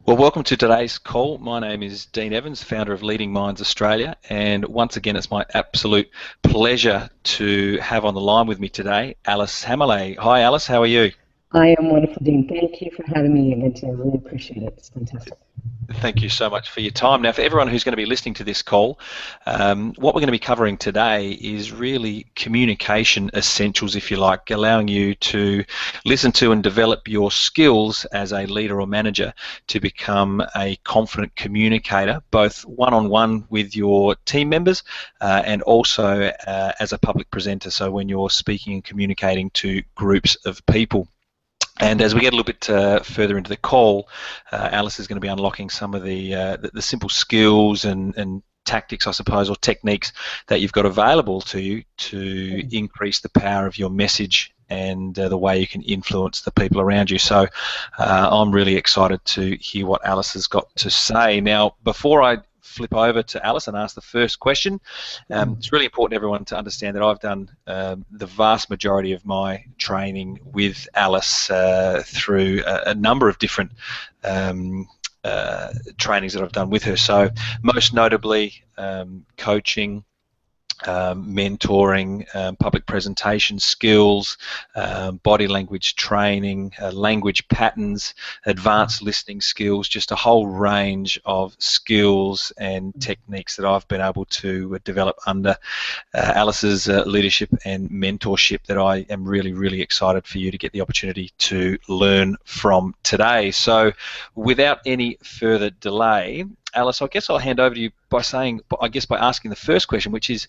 Well, welcome to today's call. My name is Dean Evans, founder of Leading Minds Australia, and once again, it's my absolute pleasure to have on the line with me today Alice Hammerley. Hi, Alice. How are you? I am wonderful, Dean. Thank you for having me again today. I really appreciate it. It's fantastic. Thank you so much for your time. Now, for everyone who's going to be listening to this call, what we're going to be covering today is really communication essentials, if you like, allowing you to listen to and develop your skills as a leader or manager to become a confident communicator, both one-on-one with your team members and also as a public presenter, so when you're speaking and communicating to groups of people. And as we get a little bit further into the call, Alice is going to be unlocking some of the simple skills and tactics, I suppose, or techniques that you've got available to you to increase the power of your message and the way you can influence the people around you. So I'm really excited to hear what Alice has got to say. Now, before I flip over to Alice and ask the first question, it's really important, everyone, to understand that I've done the vast majority of my training with Alice through a number of different trainings that I've done with her. So most notably coaching, mentoring, public presentation skills, body language training, language patterns, advanced listening skills, just a whole range of skills and techniques that I've been able to develop under Alice's leadership and mentorship that I am really, really excited for you to get the opportunity to learn from today. So without any further delay, Alice, I guess I'll hand over to you by asking the first question, which is,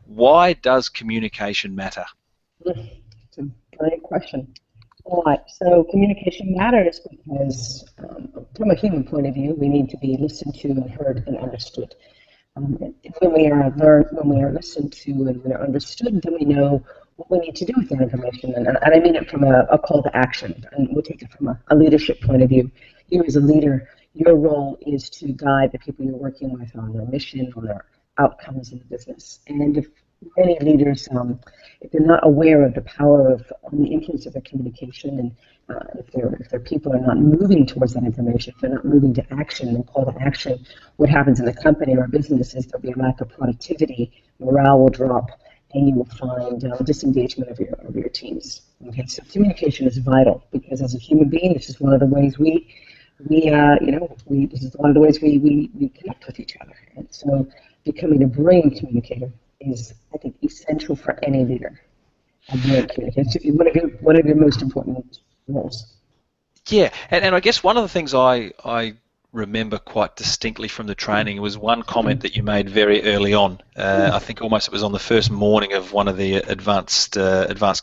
why does communication matter? It's a great question. All right, so communication matters because from a human point of view, we need to be listened to and heard and understood. When we are listened to and we are understood, then we know what we need to do with that information. And I mean it from a call to action, and we'll take it from a leadership point of view. You as a leader, your role is to guide the people you're working with on their mission, on their outcomes in the business. And if many leaders, if they're not aware of the power of the influence of their communication, and if their people are not moving towards that information, if they're not moving to action and call to action, what happens in the company or business is there'll be a lack of productivity, morale will drop, and you will find disengagement of your teams. Okay, so communication is vital because as a human being, this is one of the ways this is one of the ways we connect with each other. And so becoming a brilliant communicator is, I think, essential for any leader. A brilliant communicator. It's one of your most important roles. Yeah, and I guess one of the things I remember quite distinctly from the training was one comment that you made very early on. I think almost it was on the first morning of one of the advanced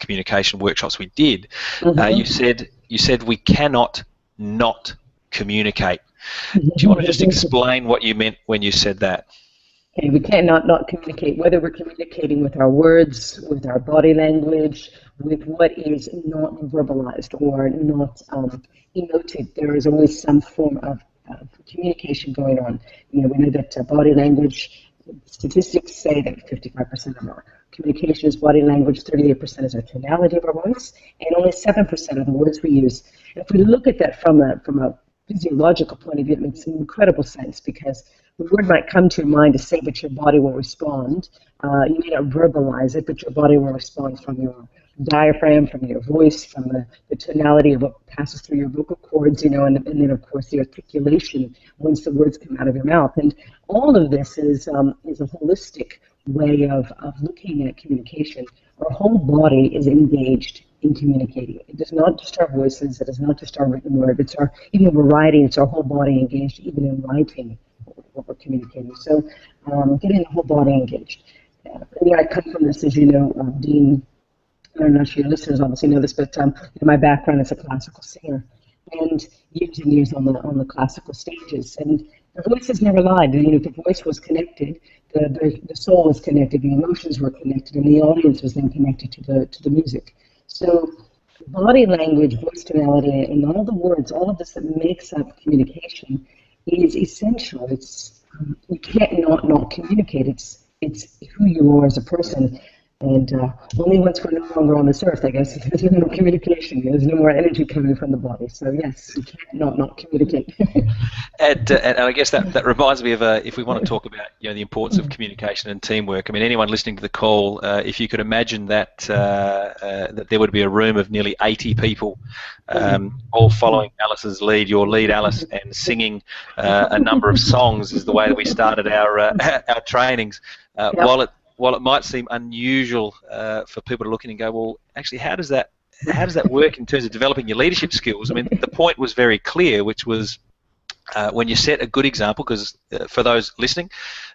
communication workshops we did. You said we cannot not communicate. Do you want to just explain what you meant when you said that? Okay, we cannot not communicate, whether we're communicating with our words, with our body language, with what is not verbalized or not emoted. There is always some form of communication going on. We know that body language, statistics say that 55% of our communication is body language, 38% is our tonality of our voice, and only 7% of the words we use. And if we look at that from a physiological point of view, it makes incredible sense because the word might come to your mind to say, but your body will respond. You may not verbalize it, but your body will respond from your diaphragm, from your voice, from the tonality of what passes through your vocal cords, and then of course the articulation once the words come out of your mouth. And all of this is a holistic way of looking at communication. Our whole body is engaged in communicating. It is not just our voices, it is not just our written word, even when we're writing, it's our whole body engaged, even in writing what we're communicating. So getting the whole body engaged. I come from this, as you know, Dean, I'm not sure your listeners obviously know this, but my background is a classical singer, and years on the classical stages, and the voice has never lied. The voice was connected, the soul was connected, the emotions were connected, and the audience was then connected to the music. So body language, voice tonality, and all the words, all of this that makes up communication is essential. You can't not communicate. It's who you are as a person. And only once we're no longer on this earth, I guess, there's no more communication. There's no more energy coming from the body. So yes, you can't not communicate. And I guess that reminds me of if we want to talk about the importance of communication and teamwork. I mean, anyone listening to the call, if you could imagine that that there would be a room of nearly 80 people, all following Alice's lead, your lead, Alice, and singing a number of songs, is the way that we started our trainings. Yep. While it might seem unusual for people to look in and go, well, actually, how does that work in terms of developing your leadership skills? I mean, the point was very clear, which was when you set a good example, because for those listening,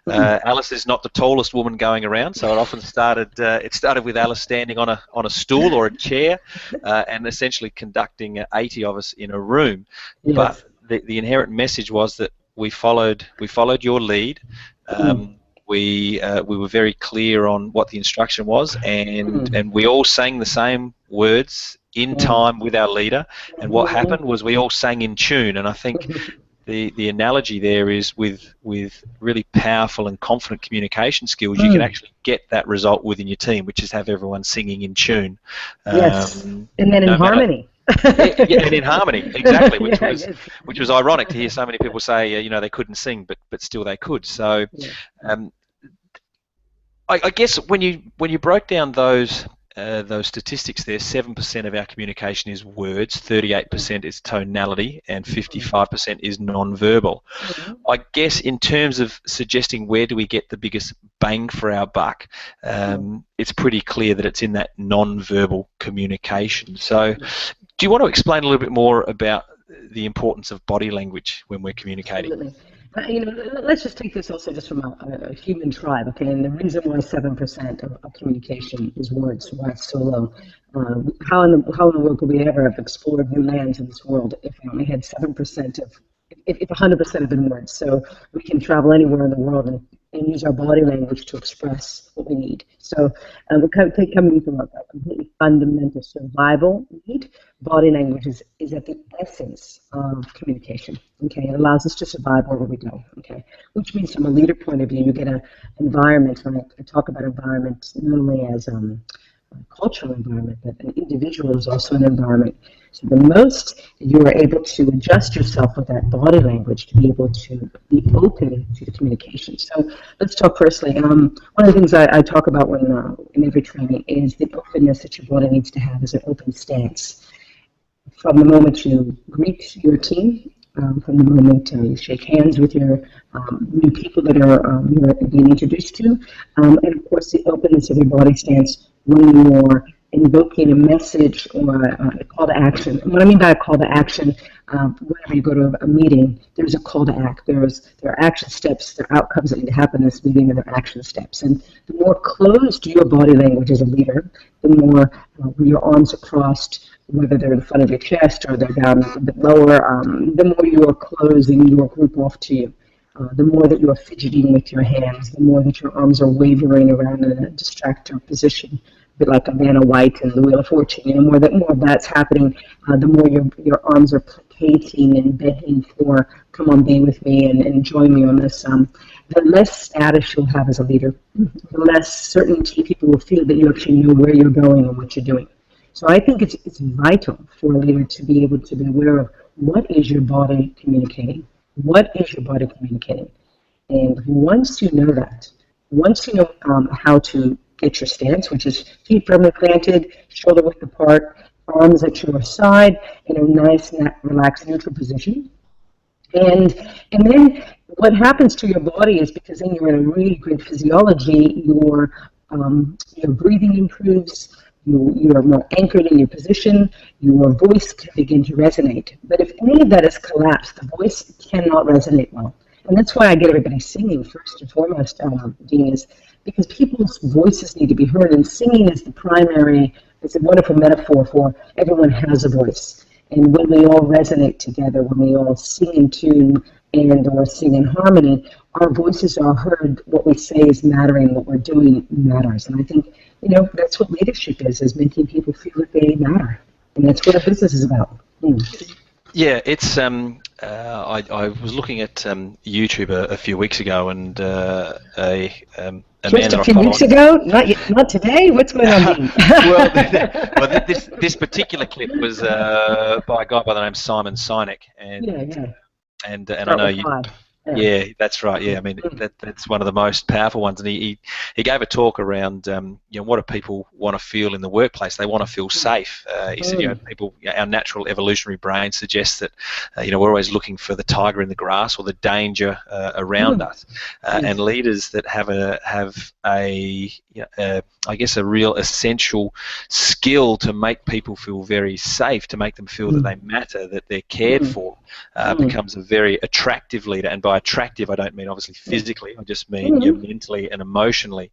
Alice is not the tallest woman going around, so it often started with Alice standing on a stool or a chair and essentially conducting 80 of us in a room. Yes. But the inherent message was that we followed your lead. We were very clear on what the instruction was, and we all sang the same words in time with our leader. And what happened was we all sang in tune. And I think the analogy there is with really powerful and confident communication skills, you can actually get that result within your team, which is have everyone singing in tune. Yes, and then in harmony. And in harmony, exactly, which was ironic to hear so many people say, they couldn't sing, but still they could. So, I guess when you broke down those statistics there, 7% of our communication is words, 38% is tonality, and 55% is non-verbal. I guess in terms of suggesting where do we get the biggest bang for our buck, it's pretty clear that it's in that non-verbal communication. So do you want to explain a little bit more about the importance of body language when we're communicating? Absolutely. Let's just take this also just from a human tribe, okay? And the reason why 7% of communication is words, why it's so low. How in the world could we ever have explored new lands in this world if we only had 7% if 100% had been words? So we can travel anywhere in the world and use our body language to express what we need. So we're coming from a completely fundamental survival need. Body language is at the essence of communication. Okay, it allows us to survive wherever we go. Okay, which means from a leader point of view, you get an environment. When I talk about environment, not only as a cultural environment, but an individual is also an environment. So the most you are able to adjust yourself with that body language to be able to be open to the communication. So let's talk firstly. One of the things I talk about in every training is the openness that your body needs to have as an open stance. From the moment you greet your team, from the moment you shake hands with your new people that you're being introduced to, and of course the openness of your body stance when you're invoking a message or a call to action. And what I mean by a call to action, whenever you go to a meeting, there's a call to act. There are action steps, there are outcomes that need to happen in this meeting, and there are action steps. And the more closed your body language as a leader, the more your arms are crossed, whether they're in front of your chest or they're down a bit lower, the more you are closing your group off to you. The more that you are fidgeting with your hands, the more that your arms are wavering around in a distractor position, a bit like Vanna White and the Wheel of Fortune. The more of that's happening, the more your arms are placating and begging for, come on, be with me and join me on this. The less status you'll have as a leader, the less certainty people will feel that you actually know where you're going and what you're doing. So I think it's vital for a leader to be able to be aware of what is your body communicating. What is your body communicating? And once you know that, once you know how to get your stance, which is feet firmly planted, shoulder width apart, arms at your side in a nice, relaxed, neutral position. And then what happens to your body is, because then you're in a really good physiology, your breathing improves, you are more anchored in your position, your voice can begin to resonate. But if any of that is collapsed, the voice cannot resonate well. And that's why I get everybody singing first and foremost, Dean, is because people's voices need to be heard, and singing is the primary, it's a wonderful metaphor for everyone has a voice. And when we all resonate together, when we all sing in tune and or sing in harmony, our voices are heard, what we say is mattering, what we're doing matters. And I think, that's what leadership is making people feel that they matter. And that's what a business is about. Yeah, it's I was looking at YouTube a few weeks ago, and a man Just that a I few follow weeks on. ago? Not today? What's going on, Dean? This particular clip was by a guy by the name of Simon Sinek, Yeah, yeah. and I Start know with you. why. Yeah. Yeah, that's right. Yeah, I mean Mm, that's one of the most powerful ones, and he gave a talk around what do people want to feel in the workplace? They want to feel safe. He said mm, people, our natural evolutionary brain suggests that we're always looking for the tiger in the grass or the danger around mm. us, and Yes. leaders that have I guess a real essential skill to make people feel very safe, to make them feel that Mm, they matter, that they're cared mm, for, mm, becomes a very attractive leader. And by attractive, I don't mean obviously yeah. physically. I just mean Mm, mentally and emotionally.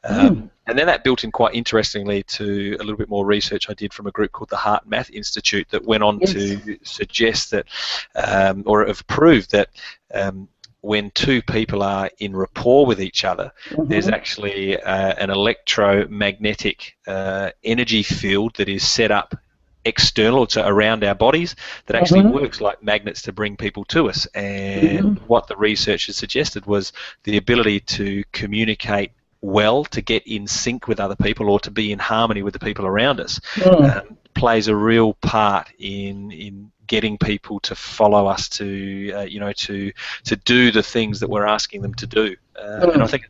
mm. And then that built in quite interestingly to a little bit more research I did from a group called the Heart Math Institute that went on Yes. to suggest that, or have proved that. When two people are in rapport with each other, there's Mm-hmm. actually an electromagnetic energy field that is set up external to around our bodies that actually Mm-hmm. works like magnets to bring people to us. Mm-hmm. And what the researchers suggested was the ability to communicate well, to get in sync with other people or to be in harmony with the people around us, Mm, plays a real part in getting people to follow us, to to do the things that we're asking them to do. And I mm, think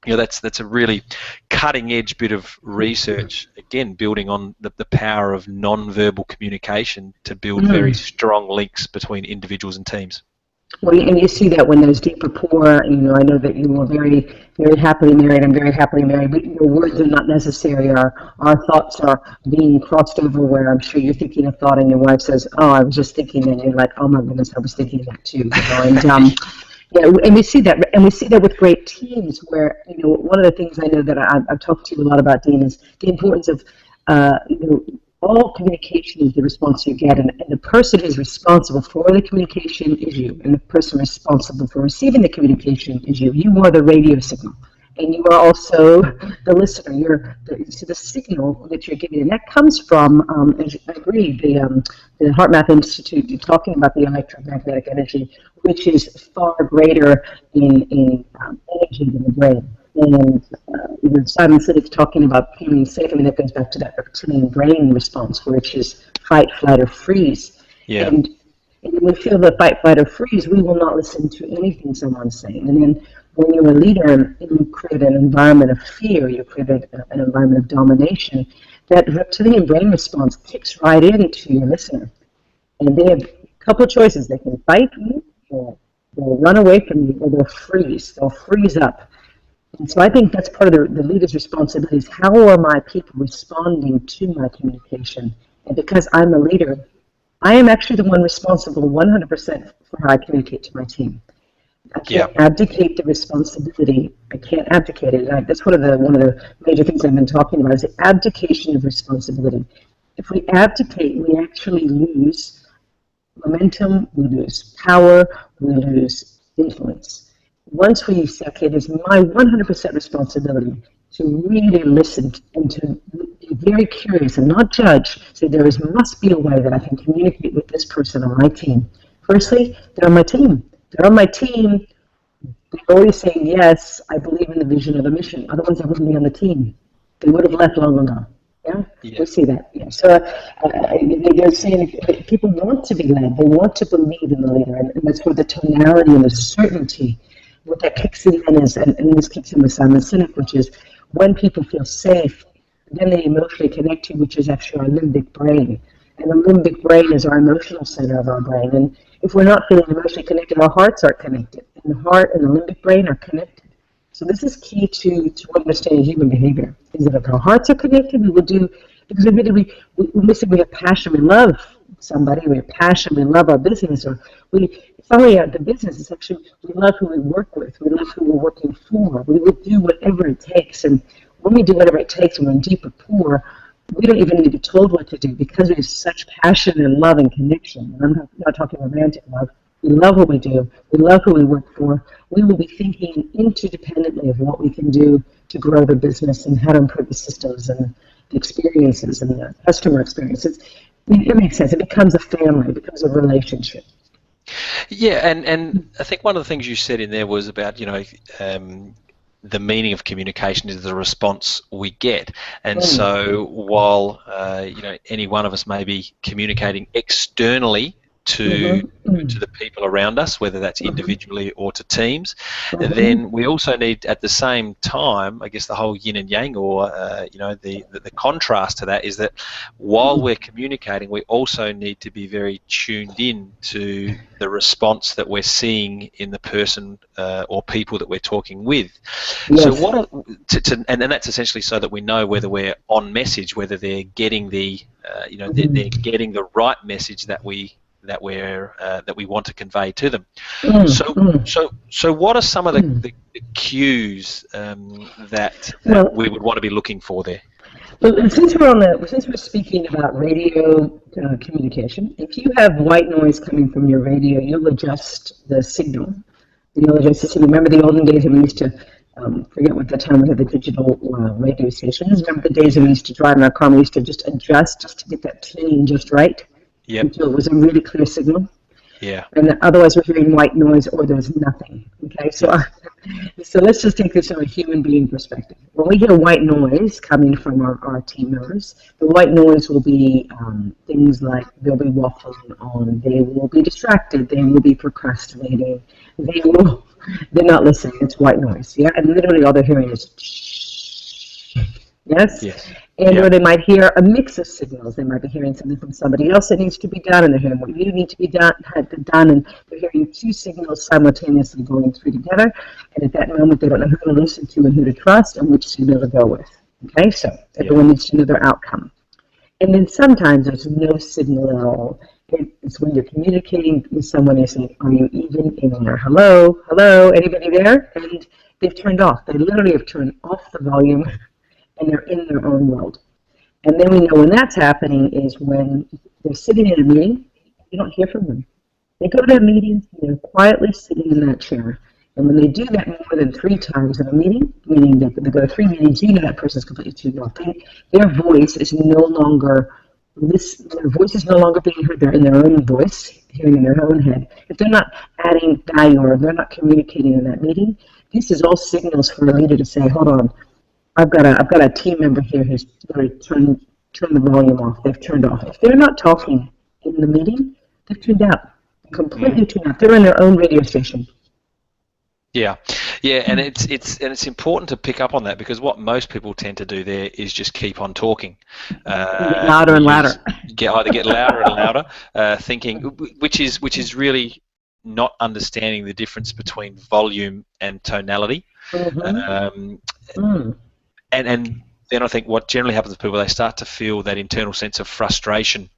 that's a really cutting edge bit of research, again building on the power of non-verbal communication to build very mm. strong links between individuals and teams. Well, and you see that when there's deep rapport, I know that you were very, very happily married. I'm very happily married. But your words are not necessary. Our thoughts are being crossed over where I'm sure you're thinking a thought and your wife says, oh, I was just thinking, and you're like, oh my goodness, I was thinking that too. And yeah, and we see that with great teams where, one of the things I know that I've talked to you a lot about, Dean, is the importance of, uh, you know, all communication is the response you get, and the person who's responsible for the communication is you, and the person responsible for receiving the communication is you. You are the radio signal, and you are also the listener. So the signal that you're giving, and that comes from, I agree, the HeartMath Institute talking about the electromagnetic energy, which is far greater in energy than the brain. And Simon Sinek's talking about feeling safe. I mean, that goes back to that reptilian brain response, which is fight, flight, or freeze. Yeah. And when we feel the fight, flight, or freeze, we will not listen to anything someone's saying. And then when you're a leader, you create an environment of fear, you create an environment of domination. That reptilian brain response kicks right into your listener. And they have a couple of choices. They can fight you, or they'll run away from you, or they'll freeze. They'll freeze up. And so I think that's part of the leader's responsibility is how are my people responding to my communication? And because I'm a leader, I am actually the one responsible 100% for how I communicate to my team. I Yeah. can't abdicate the responsibility. I can't abdicate it. That's one of the major things I've been talking about is the abdication of responsibility. If we abdicate, we actually lose momentum, we lose power, we lose influence. Once we say, okay, it is my 100% responsibility to really listen and to be very curious and not judge, so must be a way that I can communicate with this person on my team. Firstly, they're on my team. They're on my team. They're always saying, yes, I believe in the vision of the mission. Otherwise, they wouldn't be on the team. They would have left long ago. Yeah, Yeah. we see that. Yeah. So they're saying people want to be led. They want to believe in the leader, and that's where the tonality and the certainty. What that kicks in is, and this kicks in with Simon Sinek, which is when people feel safe, then they emotionally connect to, which is actually our limbic brain. And the limbic brain is our emotional center of our brain. And if we're not feeling emotionally connected, our hearts are connected. And the heart and the limbic brain are connected. So this is key to understanding human behavior. Is that if our hearts are connected, we will do, because admittedly, we have passion, we love somebody, we have passion, we love our business, or finally the business is actually, we love who we work with, we love who we're working for, we will do whatever it takes. And when we do whatever it takes and we're in deep rapport, we don't even need to be told what to do because we have such passion and love and connection. And I'm not talking romantic love. We love what we do. We love who we work for. We will be thinking interdependently of what we can do to grow the business and how to improve the systems and the experiences and the customer experiences. It makes sense. It becomes a family. It becomes a relationship. Yeah, and I think one of the things you said in there was about, the meaning of communication is the response we get. And Mm, so while, any one of us may be communicating externally to mm-hmm, mm, the people around us, whether that's mm-hmm, individually or to teams, mm-hmm, then we also need at the same time, I guess the whole yin and yang, or the contrast to that is that while we're communicating, we also need to be very tuned in to the response that we're seeing in the person or people that we're talking with. So yes. what, and then that's essentially so that we know whether we're on message, whether they're getting they're Mm, getting the right message that we want to convey to them. mm, So mm, so what are some of mm. the cues that Well, we would want to be looking for there? Well, since we're speaking about radio communication, if you have white noise coming from your radio, you'll adjust the signal. You'll adjust the signal. Remember the olden days when we used to forget what the time we had the digital radio stations. Remember the days when we used to drive in our car, and we used to just adjust just to get that tuning just right Yep. until it was a really clear signal. Yeah. And otherwise we're hearing white noise or there's nothing. Okay, so Yes. so let's just take this from a human being perspective. When we hear white noise coming from our team members, the white noise will be things like they'll be waffling on, they will be distracted, they will be procrastinating, they're not listening. It's white noise. Yeah, and literally all they're hearing is shh. Yes. Yes. And Yeah. or they might hear a mix of signals. They might be hearing something from somebody else that needs to be done, and they're hearing what you need to be done, and they're hearing two signals simultaneously going through together. And at that moment, they don't know who to listen to and who to trust and which signal to go with. Okay, so Yeah. everyone needs to know their outcome. And then sometimes there's no signal at all. It's when you're communicating with someone, you say, "Are you even in there? Hello, hello, anybody there?" And they've turned off. They literally have turned off the volume, and they're in their own world. And then we know when that's happening is when they're sitting in a meeting, you don't hear from them. They go to a meeting, and they're quietly sitting in that chair. And when they do that more than 3 times in a meeting, meaning they go to 3 meetings, you know that person's completely tuned off. Their voice is no longer their voice is no longer being heard. They're in their own voice, hearing in their own head. If they're not adding value or if they're not communicating in that meeting, this is all signals for a leader to say, hold on, I've got a team member here who's going to turn the volume off. They've turned off. If they're not talking in the meeting, they've tuned out, Mm. completely tuned out. They're in their own radio station. Yeah, yeah, and it's important to pick up on that, because what most people tend to do there is just keep on talking, Get louder and louder. either get louder and louder, thinking, which is really not understanding the difference between volume and tonality, Mm-hmm. um, Mm. and then I think what generally happens to people, they start to feel that internal sense of frustration.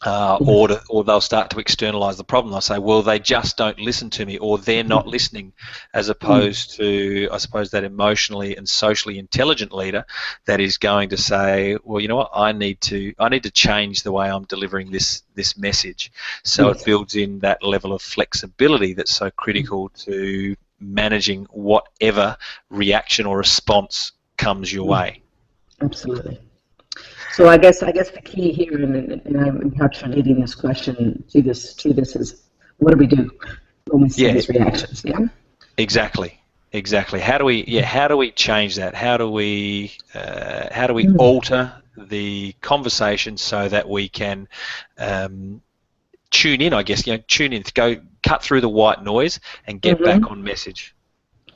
Yes. Or they'll start to externalize the problem. They'll say, well, they just don't listen to me, or they're not listening, as Mm. opposed to, I suppose, that emotionally and socially intelligent leader that is going to say, well, you know what, I need to change the way I'm delivering this message. So it Yes. builds in that level of flexibility that's so critical to managing whatever reaction or response comes your Mm. way. Absolutely. So I guess the key here, and I'm perhaps relating this question to this is, what do we do when we see Yeah, these reactions? Yeah. exactly. Exactly. How do we change that? How do we Mm. alter the conversation so that we can tune in? I guess, tune in, go cut through the white noise and get back Mm-hmm. on message.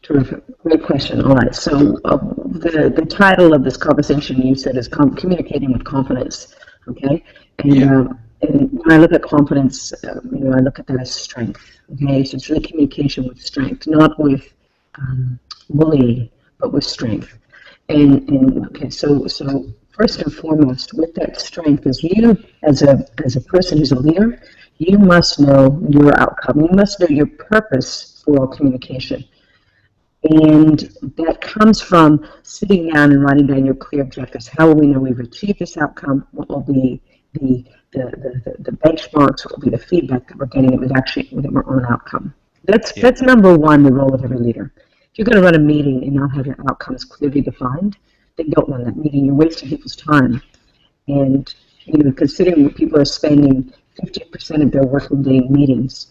Terrific. Great question. All right. So the title of this conversation you said is communicating with confidence. Okay. Yeah. And when I look at confidence, I look at that as strength. Okay. So it's really communication with strength, not with bullying, but with strength. And okay. So first and foremost, with that strength, is you as a person who's a leader, you must know your outcome. You must know your purpose for communication. And that comes from sitting down and writing down your clear objectives. How will we know we've achieved this outcome? What will be the benchmarks? What will be the feedback that we're getting that we're on an outcome? Yeah. That's number one, the role of every leader. If you're going to run a meeting and not have your outcomes clearly defined, then don't run that meeting. You're wasting people's time. And considering that people are spending 50% of their working day in meetings,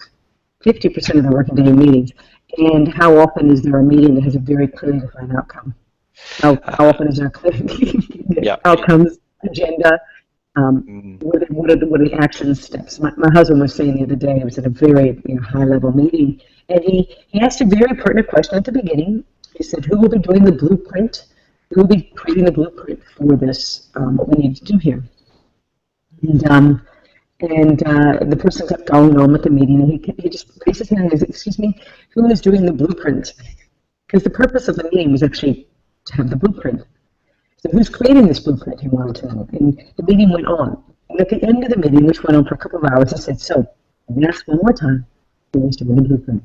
50% of the working day in meetings. And how often is there a meeting that has a very clearly defined outcome? How often is there a clear outcomes, agenda? What are the action steps? My husband was saying the other day, it was at a very high-level meeting, and he asked a very pertinent question at the beginning. He said, who will be doing the blueprint? Who will be creating the blueprint for this, what we need to do here? And the person kept going on with the meeting, and he just raised his hand and said, excuse me, who is doing the blueprint? Because the purpose of the meeting was actually to have the blueprint. So who's creating this blueprint, he wanted to know. And the meeting went on. And at the end of the meeting, which went on for a couple of hours, he said, so, I'm going to ask one more time, who is doing the blueprint?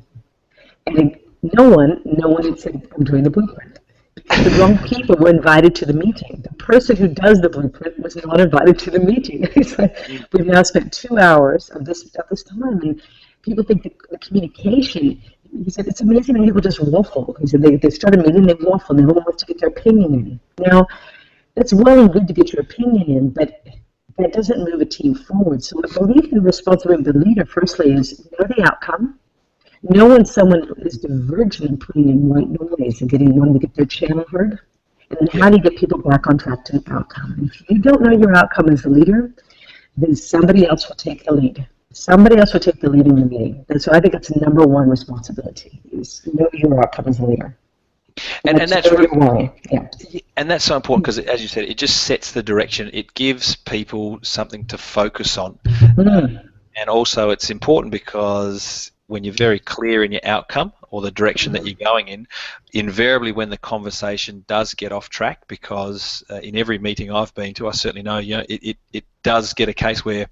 And no one had said, I'm doing the blueprint. Because the wrong people were invited to the meeting. The person who does the blueprint was not invited to the meeting. He's like, we've now spent 2 hours of this time, and people think the communication. He said, it's amazing when people just waffle. He said, they start a meeting, they waffle, and everyone wants to get their opinion in. Now, it's well and good to get your opinion in, but that doesn't move a team forward. So I believe the responsibility of the leader, firstly, is know the outcome, know when someone is divergent and putting in white noise and wanting to get their channel heard, and then how do you get people back on track to the outcome. And if you don't know your outcome as a leader, then somebody else will take the lead. Somebody else will take the lead in the meeting. And so I think that's the number one responsibility, is know your outcome as a leader. And that's really, yeah. And that's so important because, as you said, it just sets the direction. It gives people something to focus on. And also it's important because when you're very clear in your outcome or the direction that you're going in, invariably when the conversation does get off track, because in every meeting I've been to, I certainly know, it does get a case where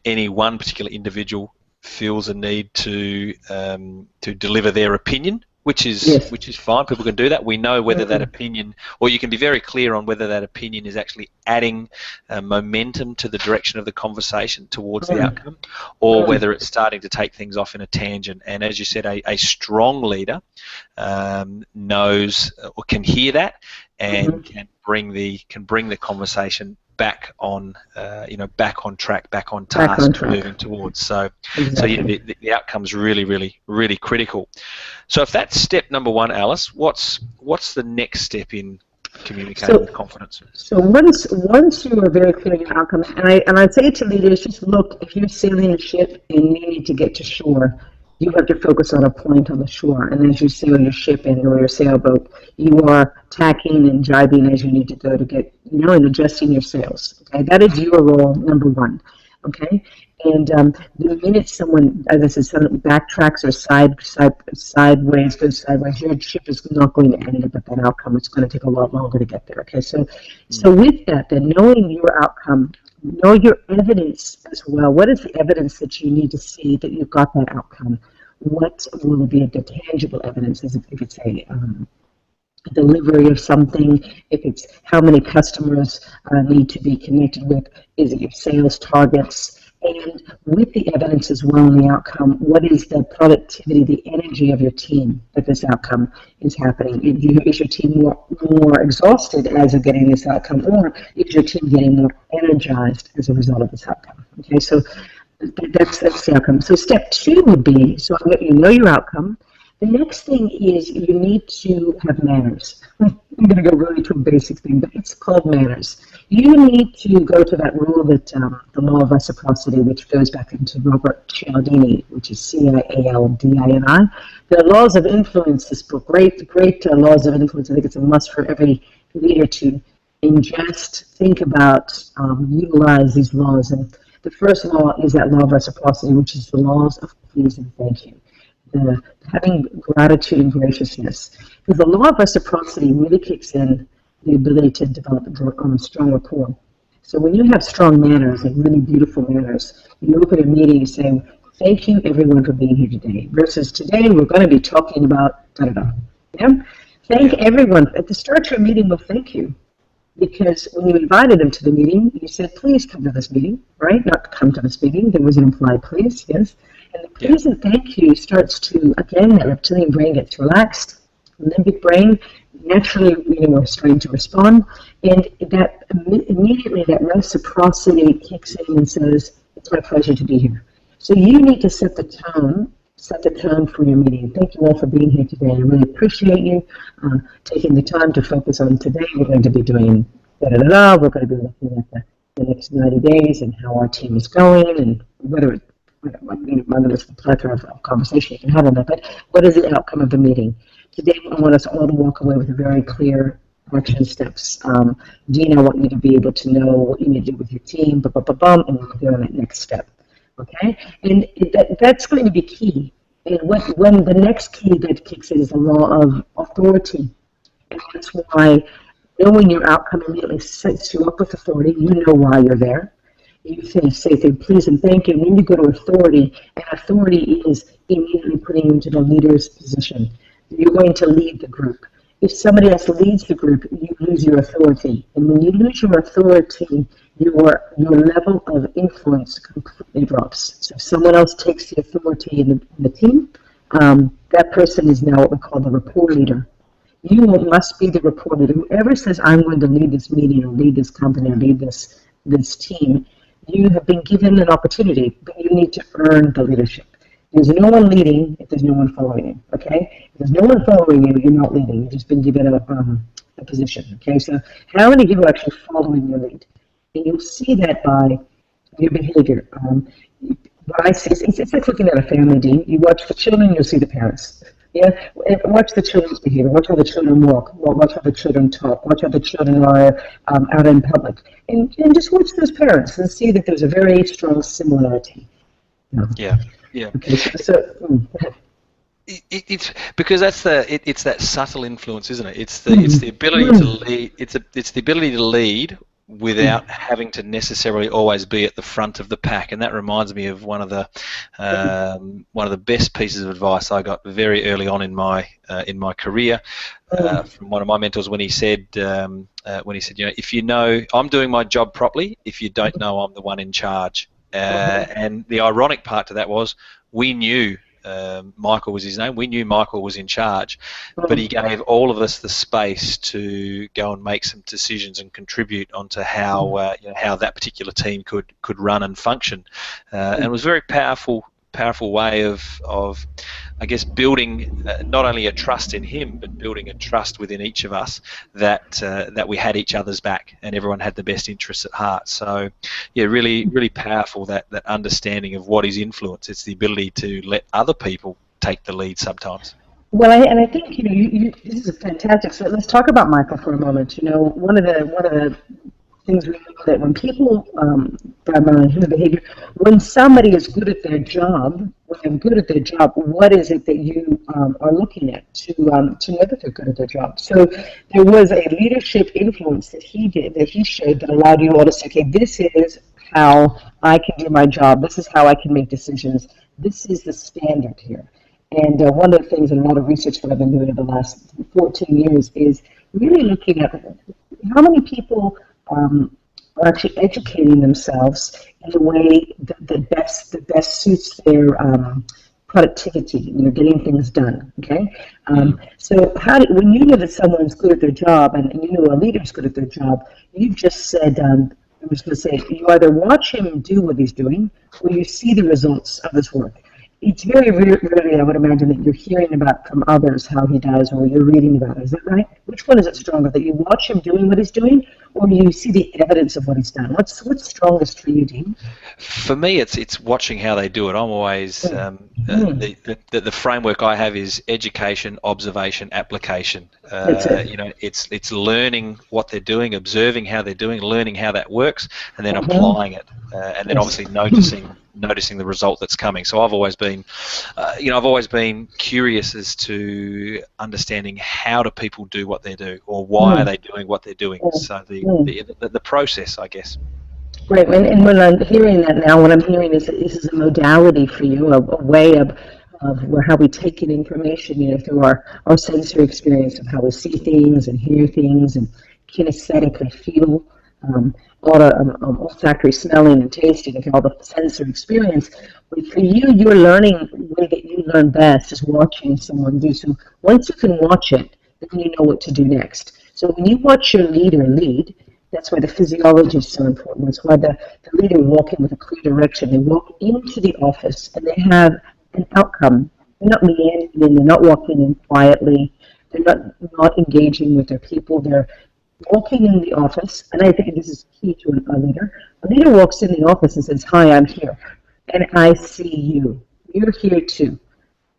any one particular individual feels a need to deliver their opinion, which is fine. People can do that. We know whether that opinion, or you can be very clear on whether that opinion is actually adding momentum to the direction of the conversation towards the outcome, or whether it's starting to take things off in a tangent. And as you said, a strong leader knows or can hear that and can bring the conversation back on, back on track, back on task, moving towards. So, the outcome's really, really, really critical. So, if that's step number one, Alice, what's the next step in communicating with confidence? So, once you are very clear on your outcome, and I'd say to leaders, just look, if you're sailing a ship and you need to get to shore, you have to focus on a point on the shore. And as you sail your ship in or your sailboat, you are tacking and jibing as you need to go to get, and adjusting your sails. Okay, that is your role, number one. Okay, and the minute someone, as I said, someone backtracks or sideways, goes sideways, your ship is not going to end up at that outcome. It's going to take a lot longer to get there. Okay, so with that, then knowing your outcome, know your evidence as well. What is the evidence that you need to see that you've got that outcome? What will be the tangible evidence? If it's a delivery of something, if it's how many customers need to be connected with, is it your sales targets? And with the evidence as well and the outcome, what is the productivity, the energy of your team that this outcome is happening? Is your team more exhausted as of getting this outcome, or is your team getting more energized as a result of this outcome? Okay, so that's the outcome. So step two would be, so you know your outcome. The next thing is you need to have manners. I'm going to go really to a basic thing, but it's called manners. You need to go to that rule that the law of reciprocity, which goes back into Robert Cialdini, which is C-I-A-L-D-I-N-I. The laws of influence, this book, great laws of influence. I think it's a must for every leader to ingest, think about, utilize these laws. And the first law is that law of reciprocity, which is the laws of please and thank you. Having gratitude and graciousness. Because the law of reciprocity really kicks in the ability to develop a strong rapport. So when you have strong manners, like really beautiful manners, you open a meeting and say, thank you everyone for being here today, versus today we're going to be talking about da-da-da. Yeah? Thank everyone. At the start of your meeting, well, thank you. Because when you invited them to the meeting, you said, please come to this meeting, right? Not come to this meeting. There was an implied please, yes. And the please and thank you starts to, again, that reptilian brain gets relaxed. Limbic brain naturally, we're starting to respond. And that immediately that reciprocity kicks in and says, it's my pleasure to be here. So you need to set the tone set the tone for your meeting. Thank you all for being here today. I really appreciate you taking the time to focus on today. We're going to be doing da-da-da-da. We're going to be looking at the next 90 days and how our team is going, and whether it, there's a plethora of conversation you can have on that, but what is the outcome of the meeting? Today, I want us all to walk away with a very clear action steps. Dean, I want you to be able to know what you need to do with your team, and we'll go on that next step. Okay? And that's going to be key. And when the next key that kicks in is the law of authority. And that's why knowing your outcome immediately sets you up with authority. You know why you're there. You say please and thank you. And then you go to authority, and authority is immediately putting you into the leader's position. You're going to lead the group. If somebody else leads the group, you lose your authority. And when you lose your authority, your level of influence completely drops. So if someone else takes the authority in the team, that person is now what we call the rapport leader. You must be the rapport leader. Whoever says, I'm going to lead this meeting or lead this company or lead this team, you have been given an opportunity, but you need to earn the leadership. There's no one leading if there's no one following you, okay? If there's no one following you, you're not leading. You've just been given a position, okay? So how many people are actually following your lead? And you'll see that by your behavior. What I see, it's like looking at a family, Dean. You watch the children, you'll see the parents. Yeah, watch the children's behavior. Watch how the children walk. Watch how the children talk. Watch how the children are out in public. And just watch those parents and see that there's a very strong similarity. Yeah. Okay, so it's because it's that subtle influence, isn't it? It's the ability to lead. It's the ability to lead without having to necessarily always be at the front of the pack. And that reminds me of one of the best pieces of advice I got very early on in my career from one of my mentors when he said, if you know I'm doing my job properly, if you don't know I'm the one in charge. And the ironic part to that was we knew Michael was his name. We knew Michael was in charge, but he gave all of us the space to go and make some decisions and contribute onto how how that particular team could run and function. And it was a very powerful way of I guess building not only a trust in him, but building a trust within each of us that we had each other's back and everyone had the best interests at heart. So yeah, really powerful that understanding of what is influence. It's the ability to let other people take the lead sometimes. Well, I think this is fantastic. So let's talk about Michael for a moment. One of the things we know that when people from human behavior, when somebody is good at their job, when they're good at their job, what is it that you are looking at to know that they're good at their job? So there was a leadership influence that he showed that allowed you all to say, okay, this is how I can do my job. This is how I can make decisions. This is the standard here. And one of the things, and a lot of research that I've been doing over the last 14 years, is really looking at how many people are actually educating themselves in a way that best suits their productivity, getting things done. Okay, so when you know that someone's good at their job and you know a leader's good at their job, you've just said, I was going to say, you either watch him do what he's doing, or you see the results of his work. It's very rarely, I would imagine, that you're hearing about from others how he does, or you're reading about it. Is that right? Which one is it stronger, that you watch him doing what he's doing, or you see the evidence of what he's done? What's strongest for you, Dean? For me, it's watching how they do it. I'm always the framework I have is education, observation, application. It's learning what they're doing, observing how they're doing, learning how that works, and then applying it, and then obviously noticing the result that's coming. So I've always been, curious as to understanding how do people do what they do, or why are they doing what they're doing. So the process, I guess. Right, and when I'm hearing that now, what I'm hearing is that this is a modality for you, a way of how we take in information, through our sensory experience of how we see things and hear things and kinesthetically feel. Olfactory smelling and tasting, and all the sensory experience. But for you, your learning, the way that you learn best is watching someone do. So once you can watch it, then you know what to do next. So when you watch your leader lead, that's why the physiology is so important. That's why the leader walking with a clear direction. They walk into the office and they have an outcome. They're not meandering in, they're not walking in quietly, they're not engaging with their people, they're walking in the office, and I think this is key to a leader. A leader walks in the office and says, "Hi, I'm here, and I see you. You're here too."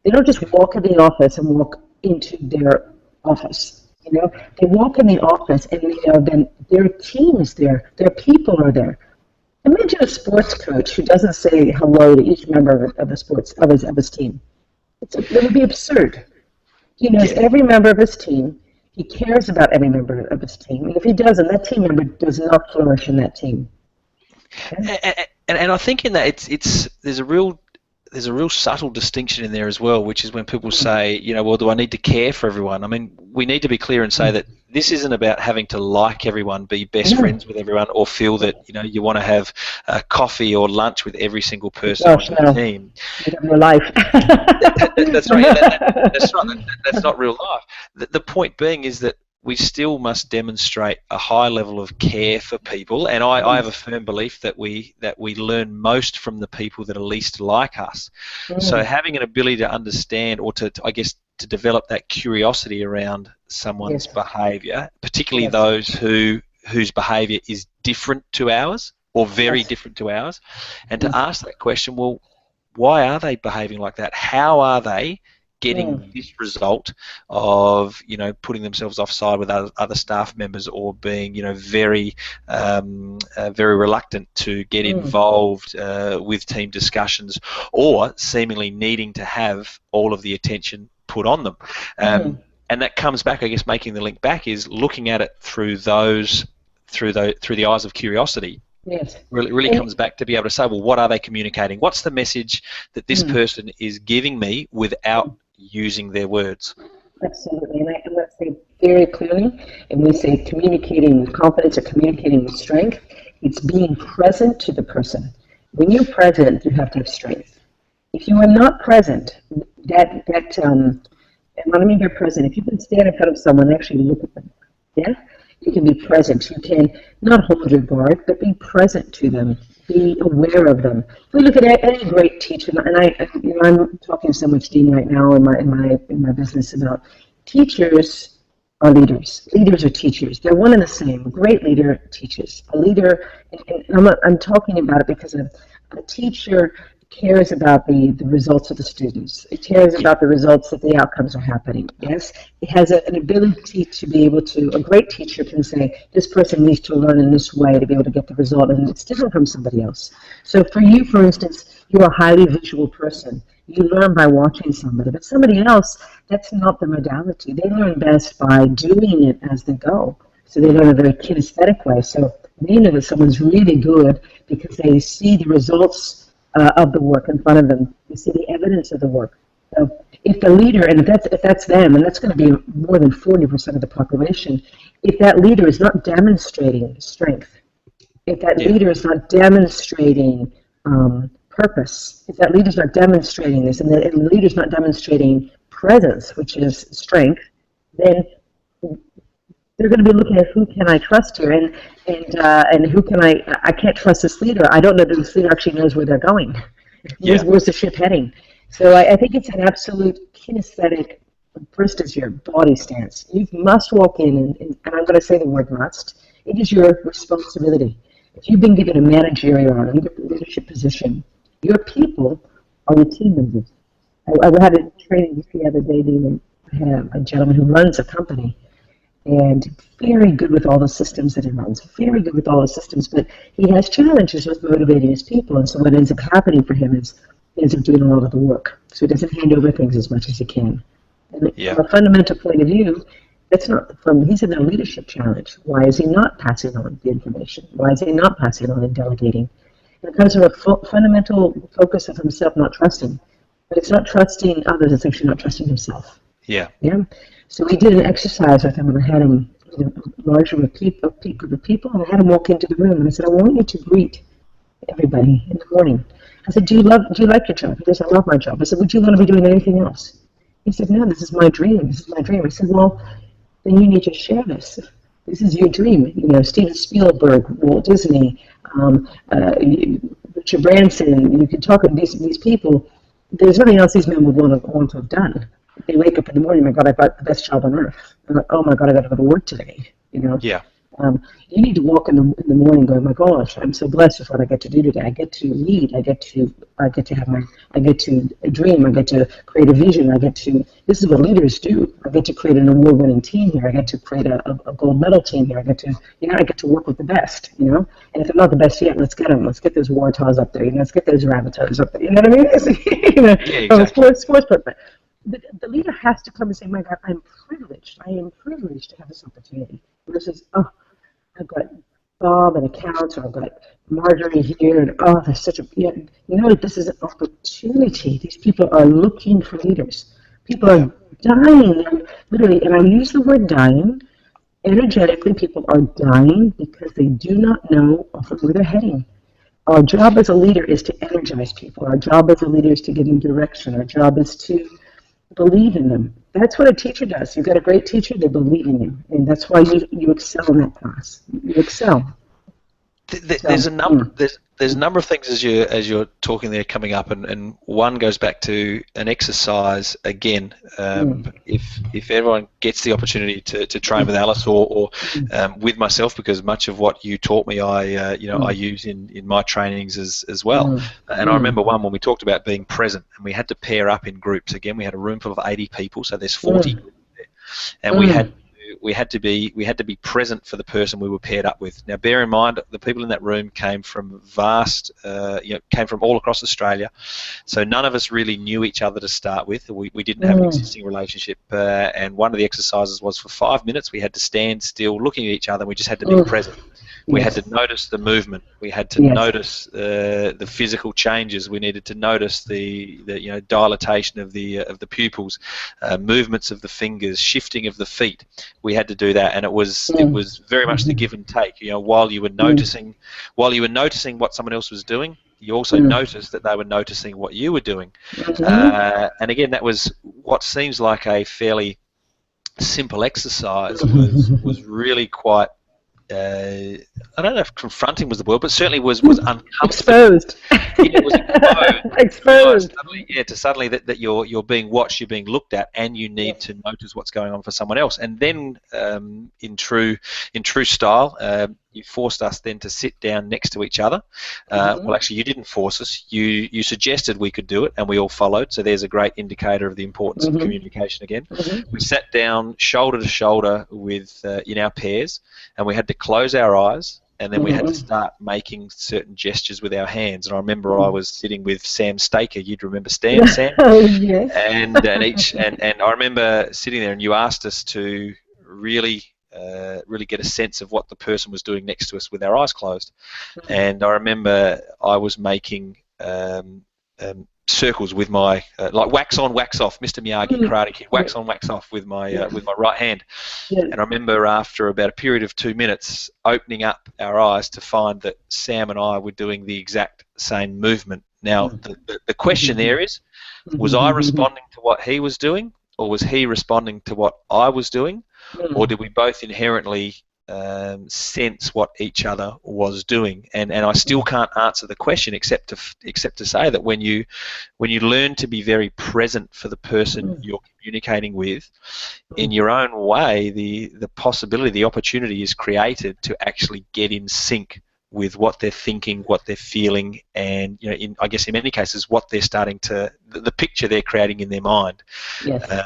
They don't just walk in the office and walk into their office. They walk in the office and then their teams there, their people are there. Imagine a sports coach who doesn't say hello to each member of his team. It would be absurd. He knows every member of his team. He cares about every member of his team. And if he doesn't, that team member does not flourish in that team. Okay? And I think in that there's a real subtle distinction in there as well, which is when people say, well, do I need to care for everyone? I mean, we need to be clear and say that this isn't about having to like everyone, be best friends with everyone, or feel that you want to have coffee or lunch with every single person on the team. Your life. That's right. That's not real life. The point being is that we still must demonstrate a high level of care for people, and I have a firm belief that we learn most from the people that are least like us. So having an ability to understand, or to develop that curiosity around someone's behaviour, particularly those whose behaviour is different to ours or very different to ours, and to ask that question, well, why are they behaving like that? How are they getting this result of putting themselves offside with other staff members, or being very reluctant to get involved with team discussions, or seemingly needing to have all of the attention put on them, and that comes back, I guess, making the link back is looking at it through the eyes of curiosity. Yes. Really comes back to be able to say, well, what are they communicating? What's the message that this person is giving me without using their words? Absolutely, and I want to say very clearly, and we say communicating with confidence or communicating with strength, it's being present to the person. When you're present, you have to have strength. If you are not present, and what I mean by present, if you can stand in front of someone and actually look at them, you can be present. You can not hold your guard, but be present to them. Be aware of them. If we look at any great teacher, and I'm talking so much, Dean, right now in my business about teachers are leaders. Leaders are teachers. They're one and the same. A great leader teaches. A leader, and I'm talking about it because a teacher cares about the results of the students. It cares about the results that the outcomes are happening. Yes, it has an ability to be able to. A great teacher can say, this person needs to learn in this way to be able to get the result, and it's different from somebody else. So for you, for instance, you're a highly visual person. You learn by watching somebody, but somebody else, that's not the modality. They learn best by doing it as they go. So they learn in a very kinesthetic way. So they know that someone's really good because they see the results of the work in front of them. You see the evidence of the work. So if the leader, and if that's them, and that's going to be more than 40% of the population, if that leader is not demonstrating strength, if that leader is not demonstrating purpose, if that leader is not demonstrating this, and the leader is not demonstrating presence, which is strength, then they're going to be looking at who can I trust here, and who can I can't trust this leader. I don't know that this leader actually knows where they're going. Where's the ship heading? So I think it's an absolute kinesthetic, first is your body stance. You must walk in, and I'm going to say the word must. It is your responsibility. If you've been given a managerial or leadership position, your people are your team members. I had a training just the other day, and I had a gentleman who runs a company, and very good with all the systems that he runs, very good with all the systems, but he has challenges with motivating his people, and so what ends up happening for him is he ends up doing a lot of the work, so he doesn't hand over things as much as he can. And from a fundamental point of view, he's in a leadership challenge. Why is he not passing on the information? Why is he not passing on and delegating? And it comes from a fundamental focus of himself not trusting, but it's not trusting others, it's actually not trusting himself. Yeah. So we did an exercise with him, and I had him in a larger group of people, and I had him walk into the room, and I said, I want you to greet everybody in the morning. I said, do you like your job? He goes, I love my job. I said, would you want to be doing anything else? He said, no, this is my dream. This is my dream. I said, well, then you need to share this. This is your dream. Steven Spielberg, Walt Disney, Richard Branson, you can talk to these people. there's nothing else these men would want to have done. They wake up in the morning, my God, I've got the best job on earth. I'm like, oh my God, I got to go to work today. You know, Yeah. you need to walk in the morning, going, my gosh, I'm so blessed with what I get to do today. I get to lead. I get to dream. I get to create a vision. This is what leaders do. I get to create an award-winning team here. I get to create a gold medal team here. I get to work with the best. You know, and if they're not the best yet, let's get them. Let's get those Waratahs up there. You know, let's get those Rabbitohs up there. You know what I mean? You know, Yeah, exactly. sports, but the leader has to come and say, my God, I'm privileged. I am privileged to have this opportunity. Versus, oh, I've got Bob and accounts, or I've got Marjorie here, and oh, there's such a, you know that this is an opportunity. These people are looking for leaders. People are dying, literally, and I use the word dying. Energetically, people are dying because they do not know often where they're heading. Our job as a leader is to energize people. Our job as a leader is to give them direction. Our job is to believe in them. That's what a teacher does. You've got a great teacher, they believe in you. And that's why you excel in that class. You excel. There's a number. There's a number of things as you're talking there coming up, and one goes back to an exercise again. If everyone gets the opportunity to train with Alice or with myself, because much of what you taught me, I use in my trainings as well. And I remember one when we talked about being present, and we had to pair up in groups. Again, we had a room full of 80 people, so there's 40 groups there, and we had to be present for the person we were paired up with. Now, bear in mind, the people in that room came from came from all across Australia, so none of us really knew each other to start with. We didn't have an existing relationship, and one of the exercises was for 5 minutes we had to stand still, looking at each other, and we just had to be present. We had to notice the movement. We had to notice the physical changes. We needed to notice the dilatation of the pupils, movements of the fingers, shifting of the feet. We had to do that, and it was very much the give and take. You know, while you were noticing what someone else was doing, you also noticed that they were noticing what you were doing. And again, that was what seems like a fairly simple exercise was really quite. I don't know if confronting was the word, but certainly was uncomfortable. Exposed. It was exposed. Suddenly that you're being watched, you're being looked at, and you need to notice what's going on for someone else. And then, in true style, you forced us then to sit down next to each other. Well, actually, you didn't force us. You suggested we could do it, and we all followed. So there's a great indicator of the importance of communication again. We sat down shoulder to shoulder with in our pairs, and we had to close our eyes, and then we had to start making certain gestures with our hands. And I remember I was sitting with Sam Staker. You'd remember Sam? Oh, yes. And I remember sitting there, and you asked us to really get a sense of what the person was doing next to us with our eyes closed. And I remember I was making circles with my like wax on, wax off, Mr. Miyagi Karate Kid, wax on, wax off with my right hand. And I remember after about a period of 2 minutes opening up our eyes to find that Sam and I were doing the exact same movement. Now the question there is, was I responding to what he was doing, or was he responding to what I was doing, or did we both inherently sense what each other was doing? And I still can't answer the question except to say that when you learn to be very present for the person you're communicating with, in your own way, the possibility, the opportunity is created to actually get in sync with what they're thinking, what they're feeling, and I guess in many cases what they're starting to, the picture they're creating in their mind. Yes.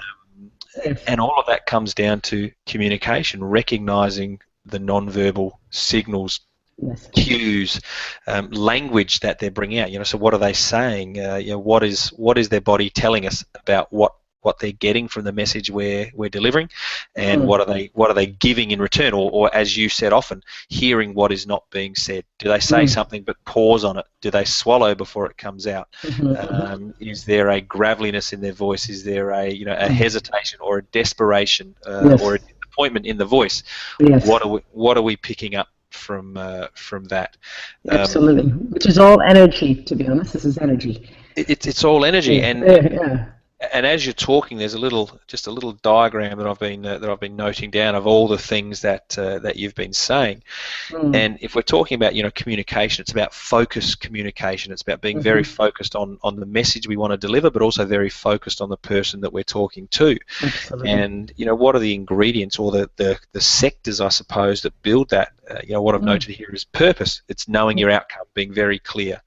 And all of that comes down to communication, recognizing the non-verbal signals, cues, language that they're bringing out. So what are they saying? What is their body telling us about what they're getting from the message we're delivering, and what are they giving in return, or as you said often, hearing what is not being said. Do they say something but pause on it? Do they swallow before it comes out? Is there a graveliness in their voice? Is there a hesitation or a desperation or a disappointment in the voice? What are we picking up from that? Absolutely, which is all energy. To be honest, this is energy. It's all energy, And as you're talking, there's just a little diagram that I've been noting down of all the things that you've been saying. And if we're talking about, communication, it's about focused communication. It's about being very focused on the message we want to deliver, but also very focused on the person that we're talking to. Absolutely. And what are the ingredients or the sectors, I suppose, that build that? What I've noted here is purpose. It's knowing your outcome, being very clear.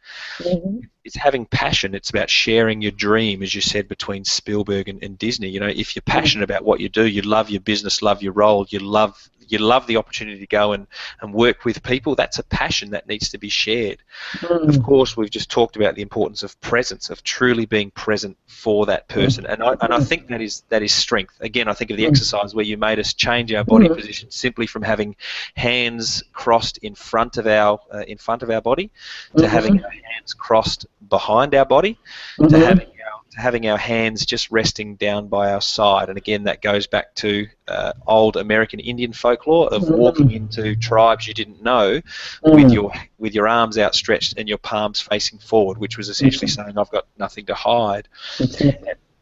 It's having passion. It's about sharing your dream, as you said, between Spielberg and Disney. If you're passionate about what you do, you love your business, love your role, you love the opportunity to go and work with people. That's a passion that needs to be shared. Of course, we've just talked about the importance of presence, of truly being present for that person, and I think that is strength. Again, I think of the exercise where you made us change our body position simply from having hands crossed in front of our body to having our hands crossed behind our body to having our hands just resting down by our side. And again, that goes back to old American Indian folklore of walking into tribes you didn't know with your arms outstretched and your palms facing forward, which was essentially saying, I've got nothing to hide.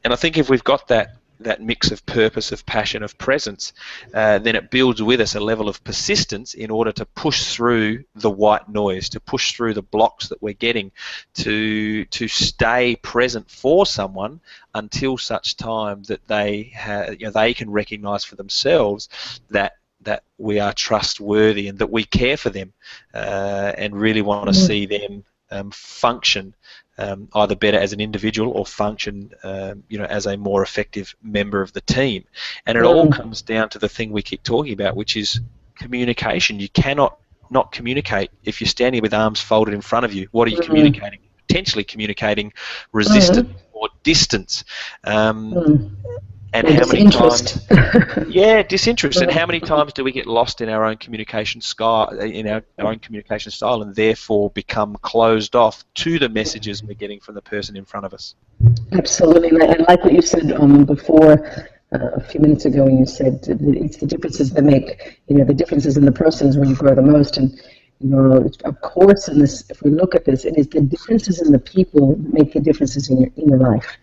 And I think if we've got that mix of purpose, of passion, of presence, then it builds with us a level of persistence in order to push through the white noise, to push through the blocks that we're getting, to stay present for someone until such time that they can recognise for themselves that we are trustworthy and that we care for them and really want to see them function either better as an individual or function as a more effective member of the team. And it all comes down to the thing we keep talking about, which is communication. You cannot not communicate if you're standing with arms folded in front of you. What are you communicating? Potentially communicating resistance or distance. And how many times? Disinterest. And how many times do we get lost in our own communication style, and therefore become closed off to the messages we're getting from the person in front of us? Absolutely, and like what you said before a few minutes ago, when you said it's the differences that make the differences in the persons where you grow the most, and of course, in this, if we look at this, it is the differences in the people that make the differences in your life.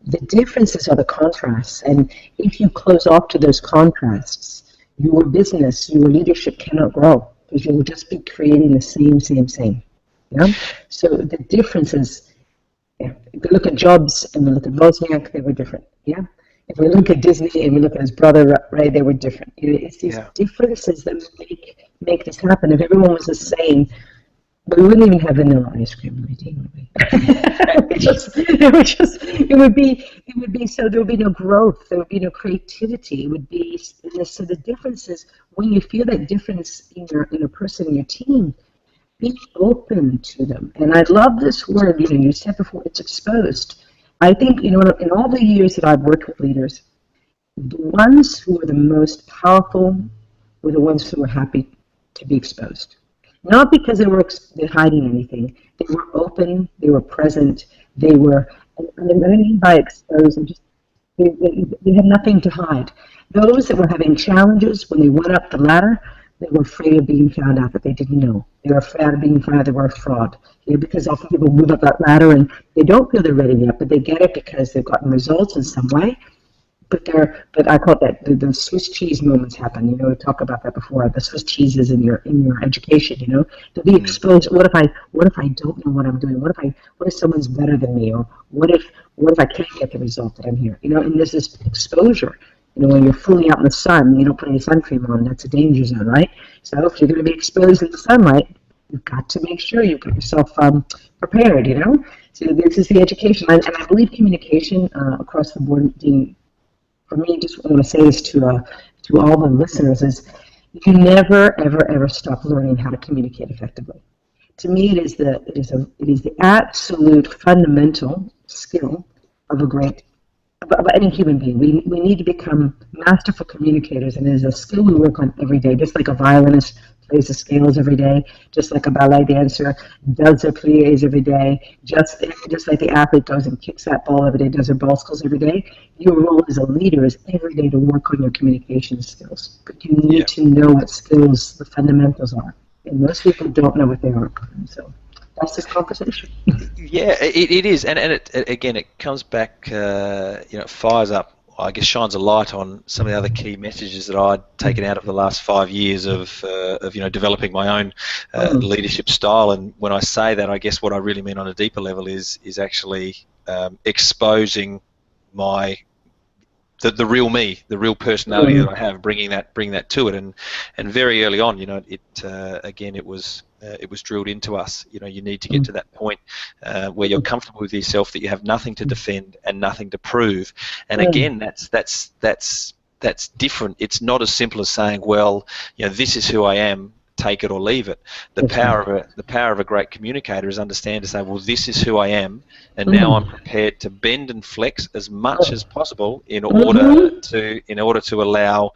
The differences are the contrasts, and if you close off to those contrasts, your business, your leadership cannot grow, because you will just be creating the same. Yeah. So the differences. Yeah. If we look at Jobs and we look at Wozniak, they were different. Yeah. If we look at Disney and we look at his brother Ray, they were different. It's these differences that make this happen. If everyone was the same, we wouldn't even have vanilla ice cream, would we? It would be so there would be no growth, there would be no creativity. It would be so the differences, when you feel that difference in a person in your team, be open to them. And I love this word, you said before, it's exposed. I think, in all the years that I've worked with leaders, the ones who were the most powerful were the ones who were happy to be exposed. Not because they're hiding anything. They were open, they were present, they were, and what I mean by exposed, they had nothing to hide. Those that were having challenges when they went up the ladder, they were afraid of being found out that they didn't know. They were afraid of being found out they were a fraud. Because often people move up that ladder and they don't feel they're ready yet, but they get it because they've gotten results in some way. But I call it that the Swiss cheese moments happen. We talked about that before. The Swiss cheeses in your education. To be exposed. What if I don't know what I'm doing? What if someone's better than me? Or what if I can't get the result that I'm here? And there's this exposure. When you're fully out in the sun, you don't put any sun cream on. That's a danger zone, right? So if you're going to be exposed in the sunlight, you've got to make sure you've got yourself prepared. So this is the education, and I believe communication across the board. For me, just want to say this to all the listeners, is you never, ever, ever stop learning how to communicate effectively. To me, it is the absolute fundamental skill of any human being. We need to become masterful communicators, and it is a skill we work on every day, just like a violinist plays the scales every day, just like a ballet dancer does their pliés every day, just like the athlete goes and kicks that ball every day, does their ball skills every day. Your role as a leader is every day to work on your communication skills. But you need to know what skills the fundamentals are. And most people don't know what they are. So that's this conversation. Yeah, it is, and it again, it comes back, it fires up, I guess, shines a light on some of the other key messages that I'd taken out of the last 5 years of developing my own leadership style. And when I say that, I guess what I really mean on a deeper level is actually exposing my the real me, the real personality that I have, bringing that to it, and very early on, again, it was drilled into us. You need to get to that point where you're comfortable with yourself, that you have nothing to defend and nothing to prove. And again, that's different. It's not as simple as saying, well, this is who I am, take it or leave it. The power of a great communicator is understand to say, well, this is who I am, and now I'm prepared to bend and flex as much as possible in order to allow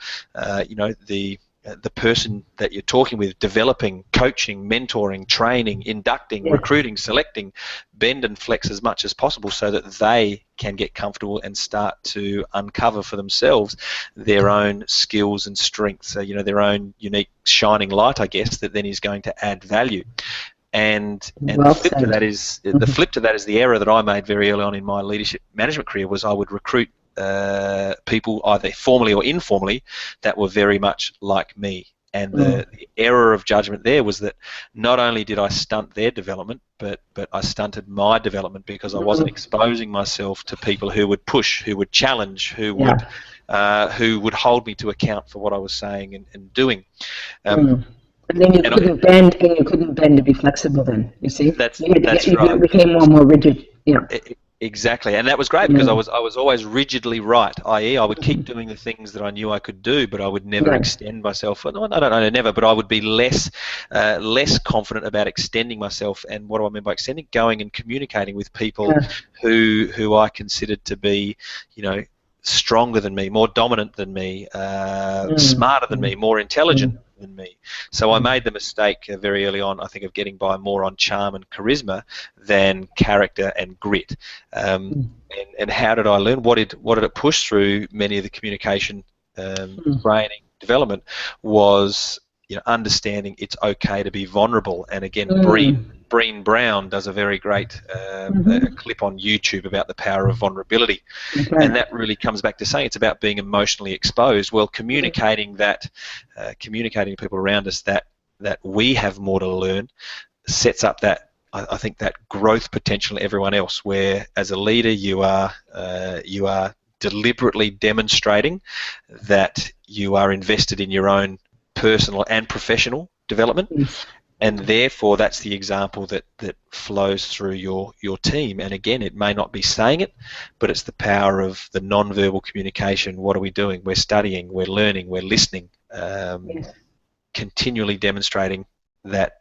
the person that you're talking with, developing, coaching, mentoring, training, inducting, recruiting, selecting, bend and flex as much as possible so that they can get comfortable and start to uncover for themselves their own skills and strengths, their own unique shining light, I guess, that then is going to add value. And the flip to that is the error that I made very early on in my leadership management career, was I would recruit people either formally or informally that were very much like me. And the error of judgment there was that not only did I stunt their development, but I stunted my development, because I wasn't exposing myself to people who would push, who would challenge, who would hold me to account for what I was saying and doing. And then you couldn't bend to be flexible. Then you see, that's right. You became more and more rigid. Yeah. Exactly, and that was great, because I was always rigidly right, i.e. I would keep doing the things that I knew I could do, but I would never extend myself. I don't know, never, but I would be less confident about extending myself. And what do I mean by extending? Going and communicating with people who I considered to be, stronger than me, more dominant than me, smarter than me, more intelligent than me. So I made the mistake very early on, I think, of getting by more on charm and charisma than character and grit. And how did I learn? What did it push through many of the communication training development was understanding it's okay to be vulnerable. And again, Breen Brown does a very great clip on YouTube about the power of vulnerability. And that really comes back to saying it's about being emotionally exposed. Well, communicating to people around us that we have more to learn sets up that, I think, that growth potential in everyone else, where as a leader you are deliberately demonstrating that you are invested in your own personal and professional development. And therefore, that's the example that flows through your team. And again, it may not be saying it, but it's the power of the non-verbal communication. What are we doing? We're studying, we're learning, we're listening, continually demonstrating that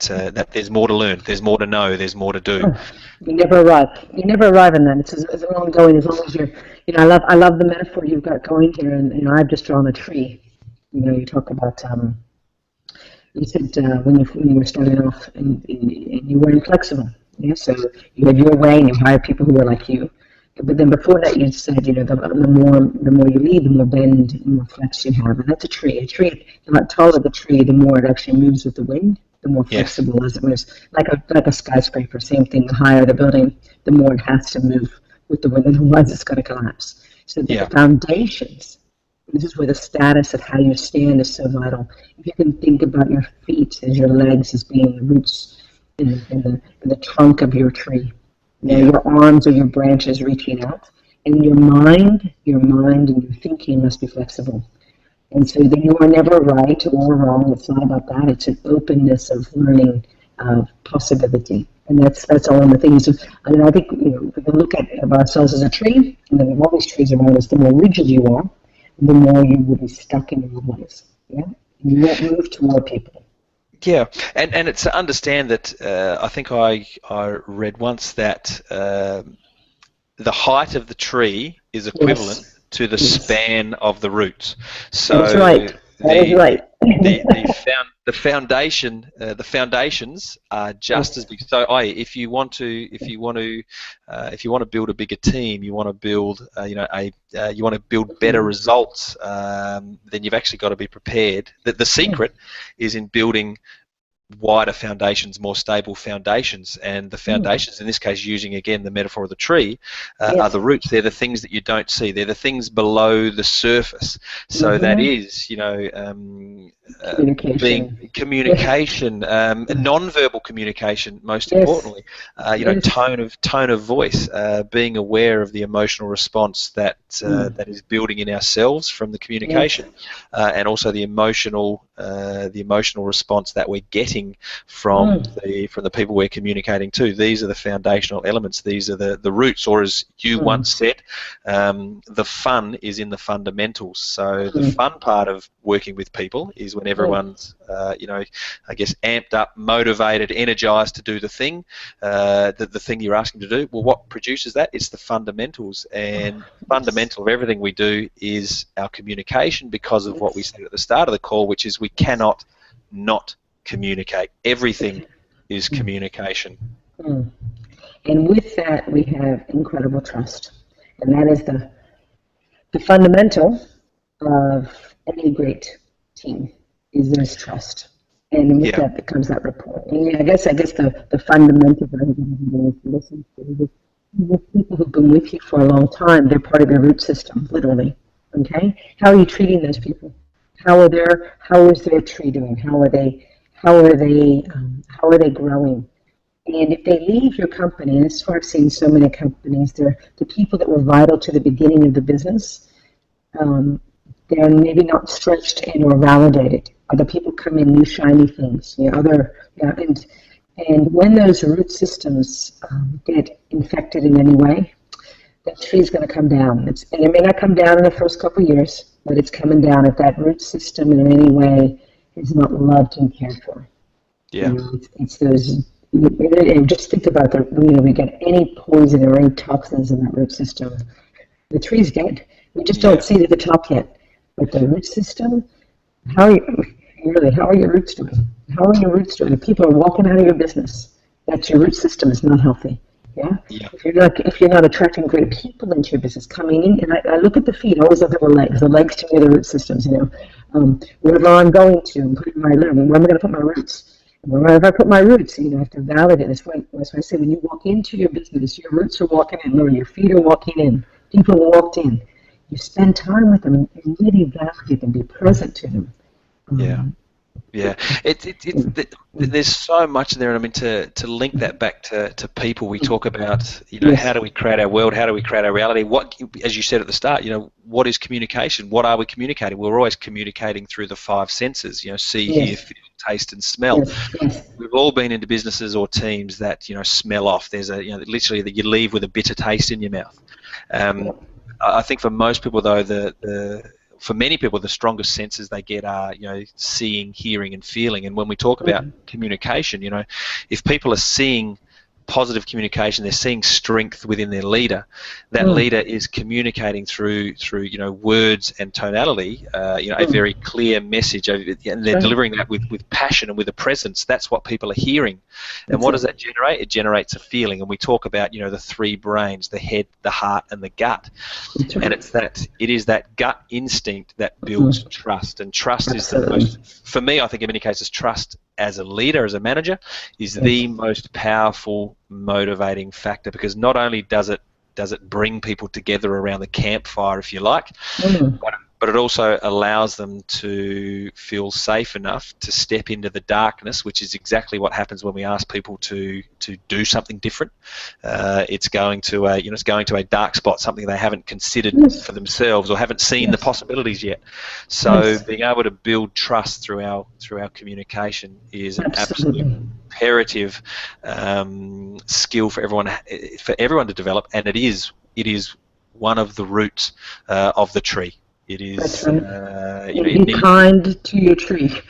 there's more to learn, there's more to know, there's more to do. You never arrive. You never arrive in that. It's ongoing, as long as you're. I love the metaphor you've got going here, and I've just drawn a tree. You talk about. You said when you were starting off, and you were inflexible. So you had your way, and you hired people who were like you. But then before that, you said, the more you lead, the more bend, the more flex you have, and that's a tree. A tree, the taller the tree, the more it actually moves with the wind. The more flexible as it moves, like a skyscraper. Same thing. The higher the building, the more it has to move with the wind. Otherwise, it's going to collapse. So the foundations. This is where the status of how you stand is so vital. If you can think about your feet as your legs as being the roots in the trunk of your tree, your arms are your branches reaching out, and your mind and your thinking must be flexible. And so that you are never right or wrong. It's not about that. It's an openness of learning, of possibility. And that's all in the things. I think we can look at ourselves as a tree, and then all these trees around us, the more rigid you are, the more you will be stuck in your ways. Yeah? You won't move toward people. Yeah, and it's to understand that I think I read once that the height of the tree is equivalent to the span of the roots. So that's right. That is right. the foundations are just as big. So, if you want to build a bigger team, you want to build, you want to build better results. Then you've actually got to be prepared. The secret is in building wider foundations, more stable foundations, and the foundations, in this case, using again the metaphor of the tree, are the roots. They're the things that you don't see. They're the things below the surface. So that is, communication, non-verbal communication, most importantly. Tone of voice, being aware of the emotional response that that is building in ourselves from the communication, and also the emotional response that we're getting from the people we're communicating to. These are the foundational elements. These are the roots, or as you once said, the fun is in the fundamentals. So the fun part of working with people is when everyone's I guess amped up, motivated, energized to do the thing you're asking to do. Well, what produces that? It's the fundamentals, and fundamental of everything we do is our communication, because of what we said at the start of the call, which is we cannot not communicate. Everything is communication. And with that, we have incredible trust, and that is the fundamental of any great team. Is there's trust, and with that becomes that rapport. And I guess the fundamental for everybody to listen to the people who've been with you for a long time. They're part of your root system, literally. Okay, how are you treating those people? How is their tree doing? How are they growing? And if they leave your company, and this is why I've seen so many companies, they're the people that were vital to the beginning of the business. They're maybe not stretched in or validated. Other people come in, new shiny things. And when those root systems get infected in any way, that tree is going to come down. And it may not come down in the first couple of years, but it's coming down if that root system in any way is not loved and cared for. Yeah. It's those. And just think about we get any poison or any toxins in that root system, the tree's dead. We just don't see it at the top yet. But the root system, how are your roots doing? How are your roots doing? If people are walking out of your business, that's your root system is not healthy. Yeah? If you're not attracting great people into your business coming in, and I look at the feet, I always look at the legs. The legs to me are the root systems. Wherever I'm going to, I'm putting where am I going to put my roots? Wherever I put my roots, I have to validate. That's why I say when you walk into your business, your roots are walking in. Remember, your feet are walking in. People walked in. You spend time with them and really validate them, be present to them. There's so much there, and I mean to link that back to people. We talk about how do we create our world? How do we create our reality? What, as you said at the start, what is communication? What are we communicating? We're always communicating through the five senses. See, hear, feel, taste, and smell. We've all been into businesses or teams that smell off. There's literally that you leave with a bitter taste in your mouth. I think for most people though, for many people, the strongest senses they get are, seeing, hearing, and feeling. And when we talk about communication, if people are seeing positive communication, they're seeing strength within their leader. That leader is communicating through words and tonality, a very clear message, and they're delivering that with passion and with a presence. That's what people are hearing. And what does that generate? It generates a feeling. And we talk about the three brains: the head, the heart, and the gut. And it is that gut instinct that builds trust. And trust is the most, for me, I think in many cases, trust as a leader, as a manager, is the most powerful motivating factor, because not only does it bring people together around the campfire, if you like, but it also allows them to feel safe enough to step into the darkness, which is exactly what happens when we ask people to do something different. It's going to a dark spot, something they haven't considered for themselves or haven't seen the possibilities yet. So being able to build trust through our communication is an absolute imperative skill for everyone to develop, and it is one of the roots of the tree. It is. Be kind to your tree.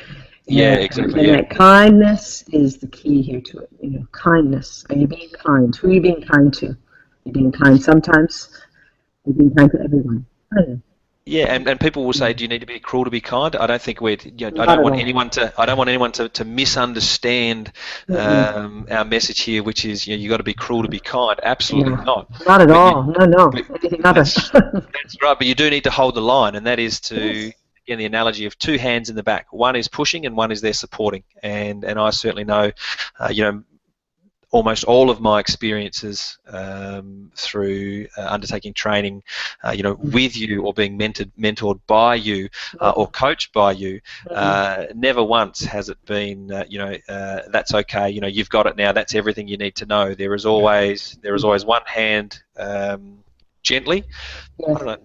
Exactly. And that kindness is the key here to it. Kindness. Are you being kind? Who are you being kind to? You're being kind sometimes. You're being kind to everyone. Yeah, and people will say, "Do you need to be cruel to be kind?" I don't think I don't want anyone to misunderstand our message here, which is you got to be cruel to be kind. Absolutely not. Not at all. No. Anything other. That's right. But you do need to hold the line, and that is to again, the analogy of two hands in the back. One is pushing and one is there supporting. And I certainly know, you know, almost all of my experiences through undertaking training, you know, with you or being mentored by you or coached by you, never once has it been, you know, that's okay, you know, you've got it now, that's everything you need to know. There is always one hand gently. I don't know.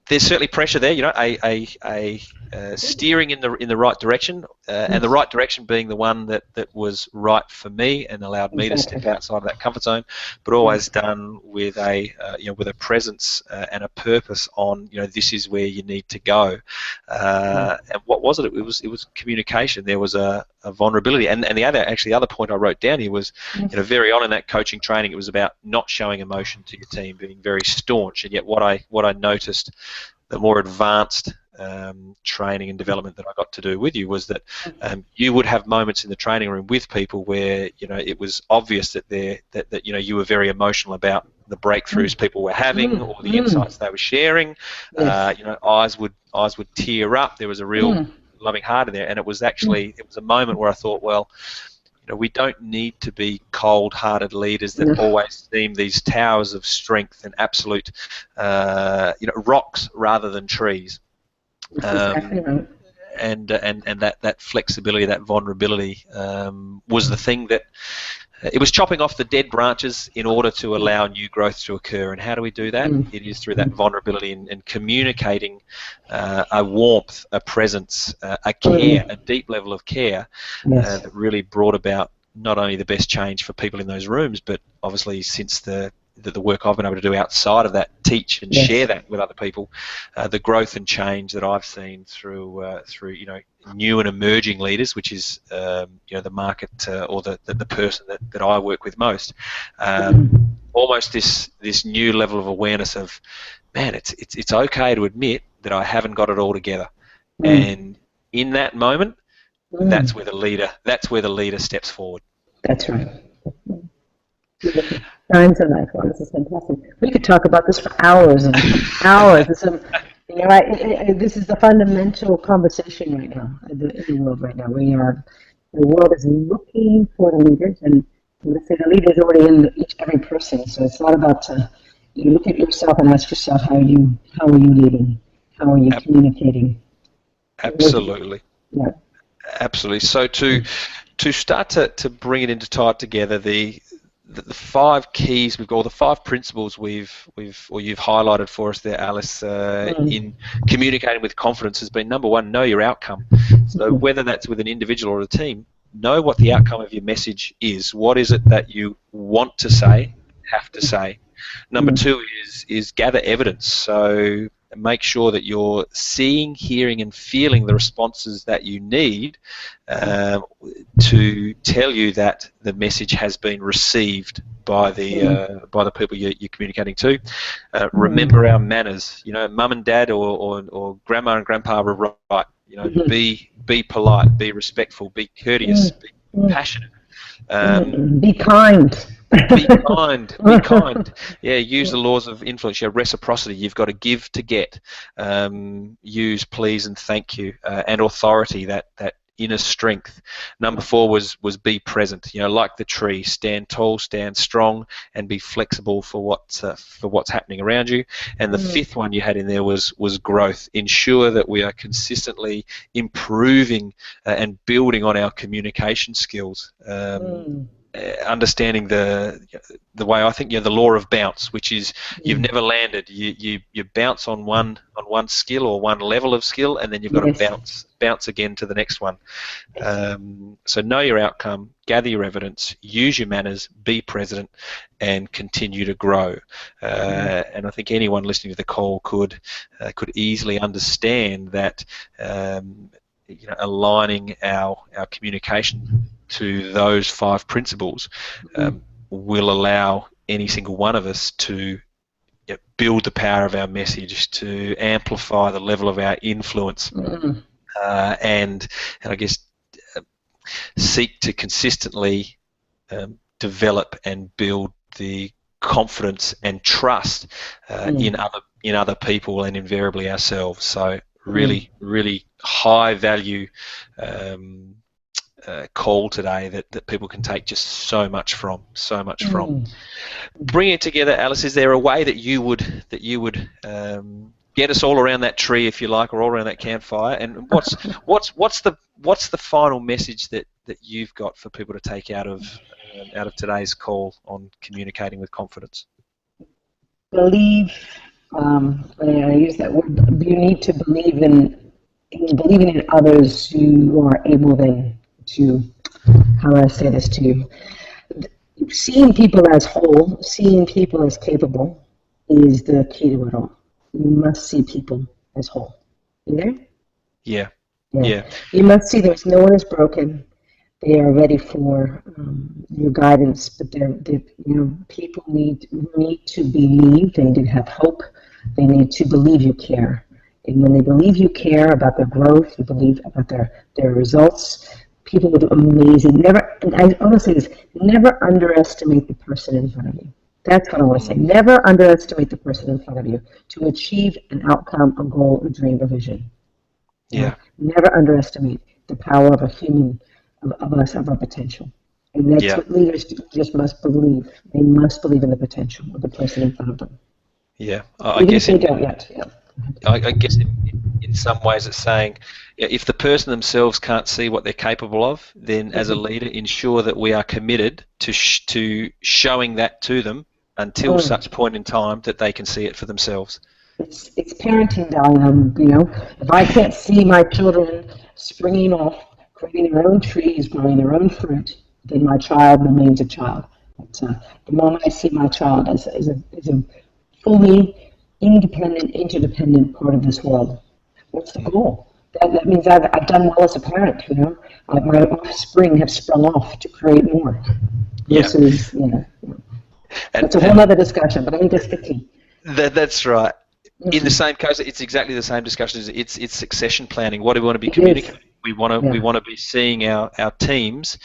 There's certainly pressure there, you know, a steering in the right direction, and the right direction being the one that was right for me and allowed me to step outside of that comfort zone, but always done with a you know, with a presence and a purpose on, you know, this is where you need to go. And what was it? It was communication. There was a vulnerability, and the other point I wrote down here was, you know, very on in that coaching training, it was about not showing emotion to your team, being very staunch. And yet what I noticed, the more advanced training and development that I got to do with you, was that you would have moments in the training room with people where, you know, it was obvious that that you know, you were very emotional about the breakthroughs people were having or the insights they were sharing. You know, eyes would tear up. There was a real loving heart in there, and it was a moment where I thought, well, you know, we don't need to be cold-hearted leaders that always seem these towers of strength and absolute, you know, rocks rather than trees. And that flexibility, that vulnerability, was the thing that it was chopping off the dead branches in order to allow new growth to occur. And how do we do that? It is through that vulnerability and communicating a warmth, a presence, a care, a deep level of care that really brought about not only the best change for people in those rooms, but obviously since the work I've been able to do outside of that, teach and share that with other people, the growth and change that I've seen through you know, new and emerging leaders, which is you know, the market or the person that I work with most. Almost this new level of awareness of, man, it's okay to admit that I haven't got it all together, and in that moment, that's where the leader steps forward. That's right. Signs of life. Well, this is fantastic. We could talk about this for hours and hours. You know, this is the fundamental conversation right now in the world right now. The world is looking for the leaders, and let's say the leader is already in every person. So it's not about you look at yourself and ask yourself, how are you leading? How are you communicating? Absolutely. Yeah. Absolutely. So to start to bring it into tie together, the 5 keys we've got, or the 5 principles you've highlighted for us there, Alice, in communicating with confidence has been, number 1, know your outcome. So whether that's with an individual or a team, know what the outcome of your message is. What is it that you want to say, have to say? Number 2 is gather evidence. So make sure that you're seeing, hearing, and feeling the responses that you need to tell you that the message has been received by the people you're communicating to. Remember our manners. You know, mum and dad or grandma and grandpa were right. You know, be polite, be respectful, be courteous, be passionate. Be kind. Be kind. Be kind. Yeah, use the laws of influence. Yeah, reciprocity. You've got to give to get. Use please and thank you, and authority. That inner strength. Number 4 was be present. You know, like the tree, stand tall, stand strong, and be flexible for what's happening around you. And the 5th one you had in there was growth. Ensure that we are consistently improving and building on our communication skills. Understanding the way I think, you know, the law of bounce, which is you've never landed. You bounce on one skill or one level of skill, and then you've got to bounce again to the next one. So know your outcome, gather your evidence, use your manners, be present, and continue to grow. And I think anyone listening to the call could easily understand that you know, aligning our communication to those 5 principles will allow any single one of us to build the power of our message, to amplify the level of our influence, and I guess seek to consistently develop and build the confidence and trust in other people, and invariably ourselves. So really high value call today that people can take just so much from. Bringing it together, Alice, is there a way that you would get us all around that tree, if you like, or all around that campfire? And what's the final message that you've got for people to take out of today's call on communicating with confidence? Believe. I use that word. You need to believe in believing in others. You are able then to. How do I say this to you? Seeing people as whole, seeing people as capable, is the key to it all. You must see people as whole. You there? Yeah. You must see there's no one is broken. They are ready for your guidance, but people need to believe. They need to have hope. They need to believe you care. And when they believe you care about their growth, you believe about their results, people will do amazing. And I want to say this, never underestimate the person in front of you. That's what I want to say. Never underestimate the person in front of you to achieve an outcome, a goal, a dream, a vision. Yeah. Never underestimate the power of a human, of us, of our potential. And that's what leaders just must believe. They must believe in the potential of the person in front of them. Yeah. I guess they don't yet. Yeah. I guess in some ways it's saying, if the person themselves can't see what they're capable of, then as a leader, ensure that we are committed to showing that to them until such point in time that they can see it for themselves. It's parenting, darling. If I can't see my children springing off, creating their own trees, growing their own fruit, then my child remains a child. But, the moment I see my child as a fully independent, interdependent part of this world, what's the goal? That means I've done well as a parent. My offspring have sprung off to create more. Versus, that's a whole other discussion. But I think that's the key. That's right. In the same case, it's exactly the same discussion. It's succession planning. What do we want to be communicating? We want to be seeing our teams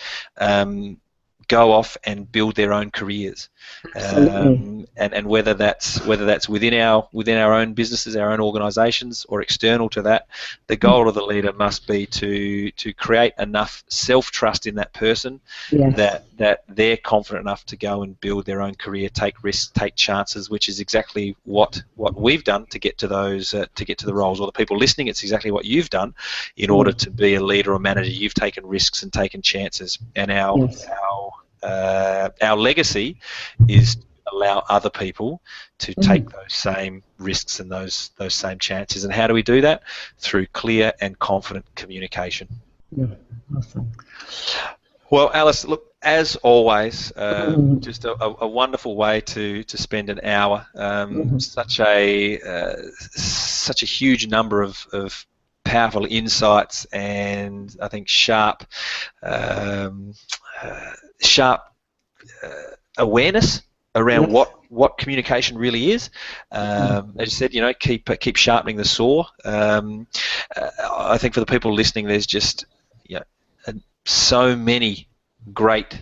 go off and build their own careers, and whether that's within our own businesses, our own organisations, or external to that, the goal of the leader must be to create enough self-trust in that person that they're confident enough to go and build their own career, take risks, take chances, which is exactly what we've done to get to those to get to the roles. Or the people listening, it's exactly what you've done in order to be a leader or manager. You've taken risks and taken chances, and our legacy is to allow other people to take those same risks and those same chances. And how do we do that? Through clear and confident communication. Yeah, awesome. Well, Alice, look, as always, just a wonderful way to spend an hour. Such a huge number of powerful insights, and I think sharp awareness around what communication really is. As you said, keep sharpening the saw. I think for the people listening, there's just so many great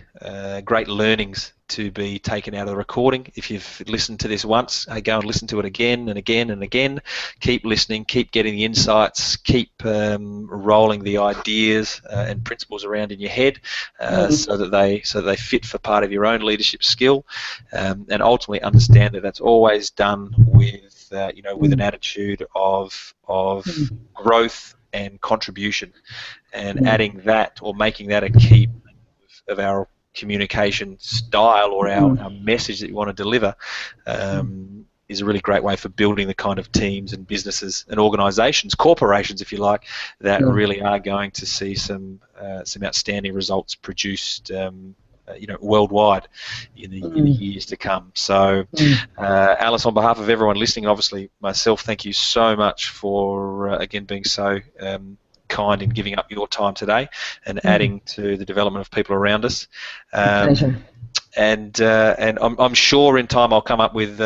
learnings to be taken out of the recording. If you've listened to this once, go and listen to it again and again and again. Keep listening, keep getting the insights, keep rolling the ideas and principles around in your head, so that they fit for part of your own leadership skill, and ultimately understand that that's always done with an attitude of growth and contribution, and adding that or making that a key of our communication style or our message that you want to deliver is a really great way for building the kind of teams and businesses and organisations, corporations if you like, that really are going to see some outstanding results produced worldwide in the years to come. So Alice, on behalf of everyone listening, obviously myself, thank you so much for again being so kind in giving up your time today and adding to the development of people around us. Pleasure. And I'm sure in time I'll come up with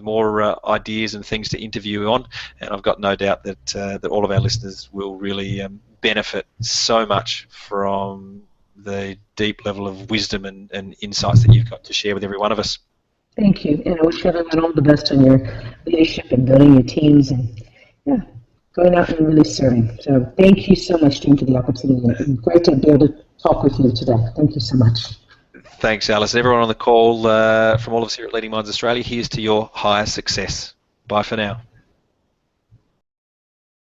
more ideas and things to interview on, and I've got no doubt that all of our listeners will really benefit so much from the deep level of wisdom and insights that you've got to share with every one of us. Thank you, and I wish everyone all the best on your leadership and building your teams, and going out and really serving. So thank you so much, Jim, for the opportunity. And great to be able to talk with you today. Thank you so much. Thanks, Alice. Everyone on the call from all of us here at Leading Minds Australia, here's to your higher success. Bye for now.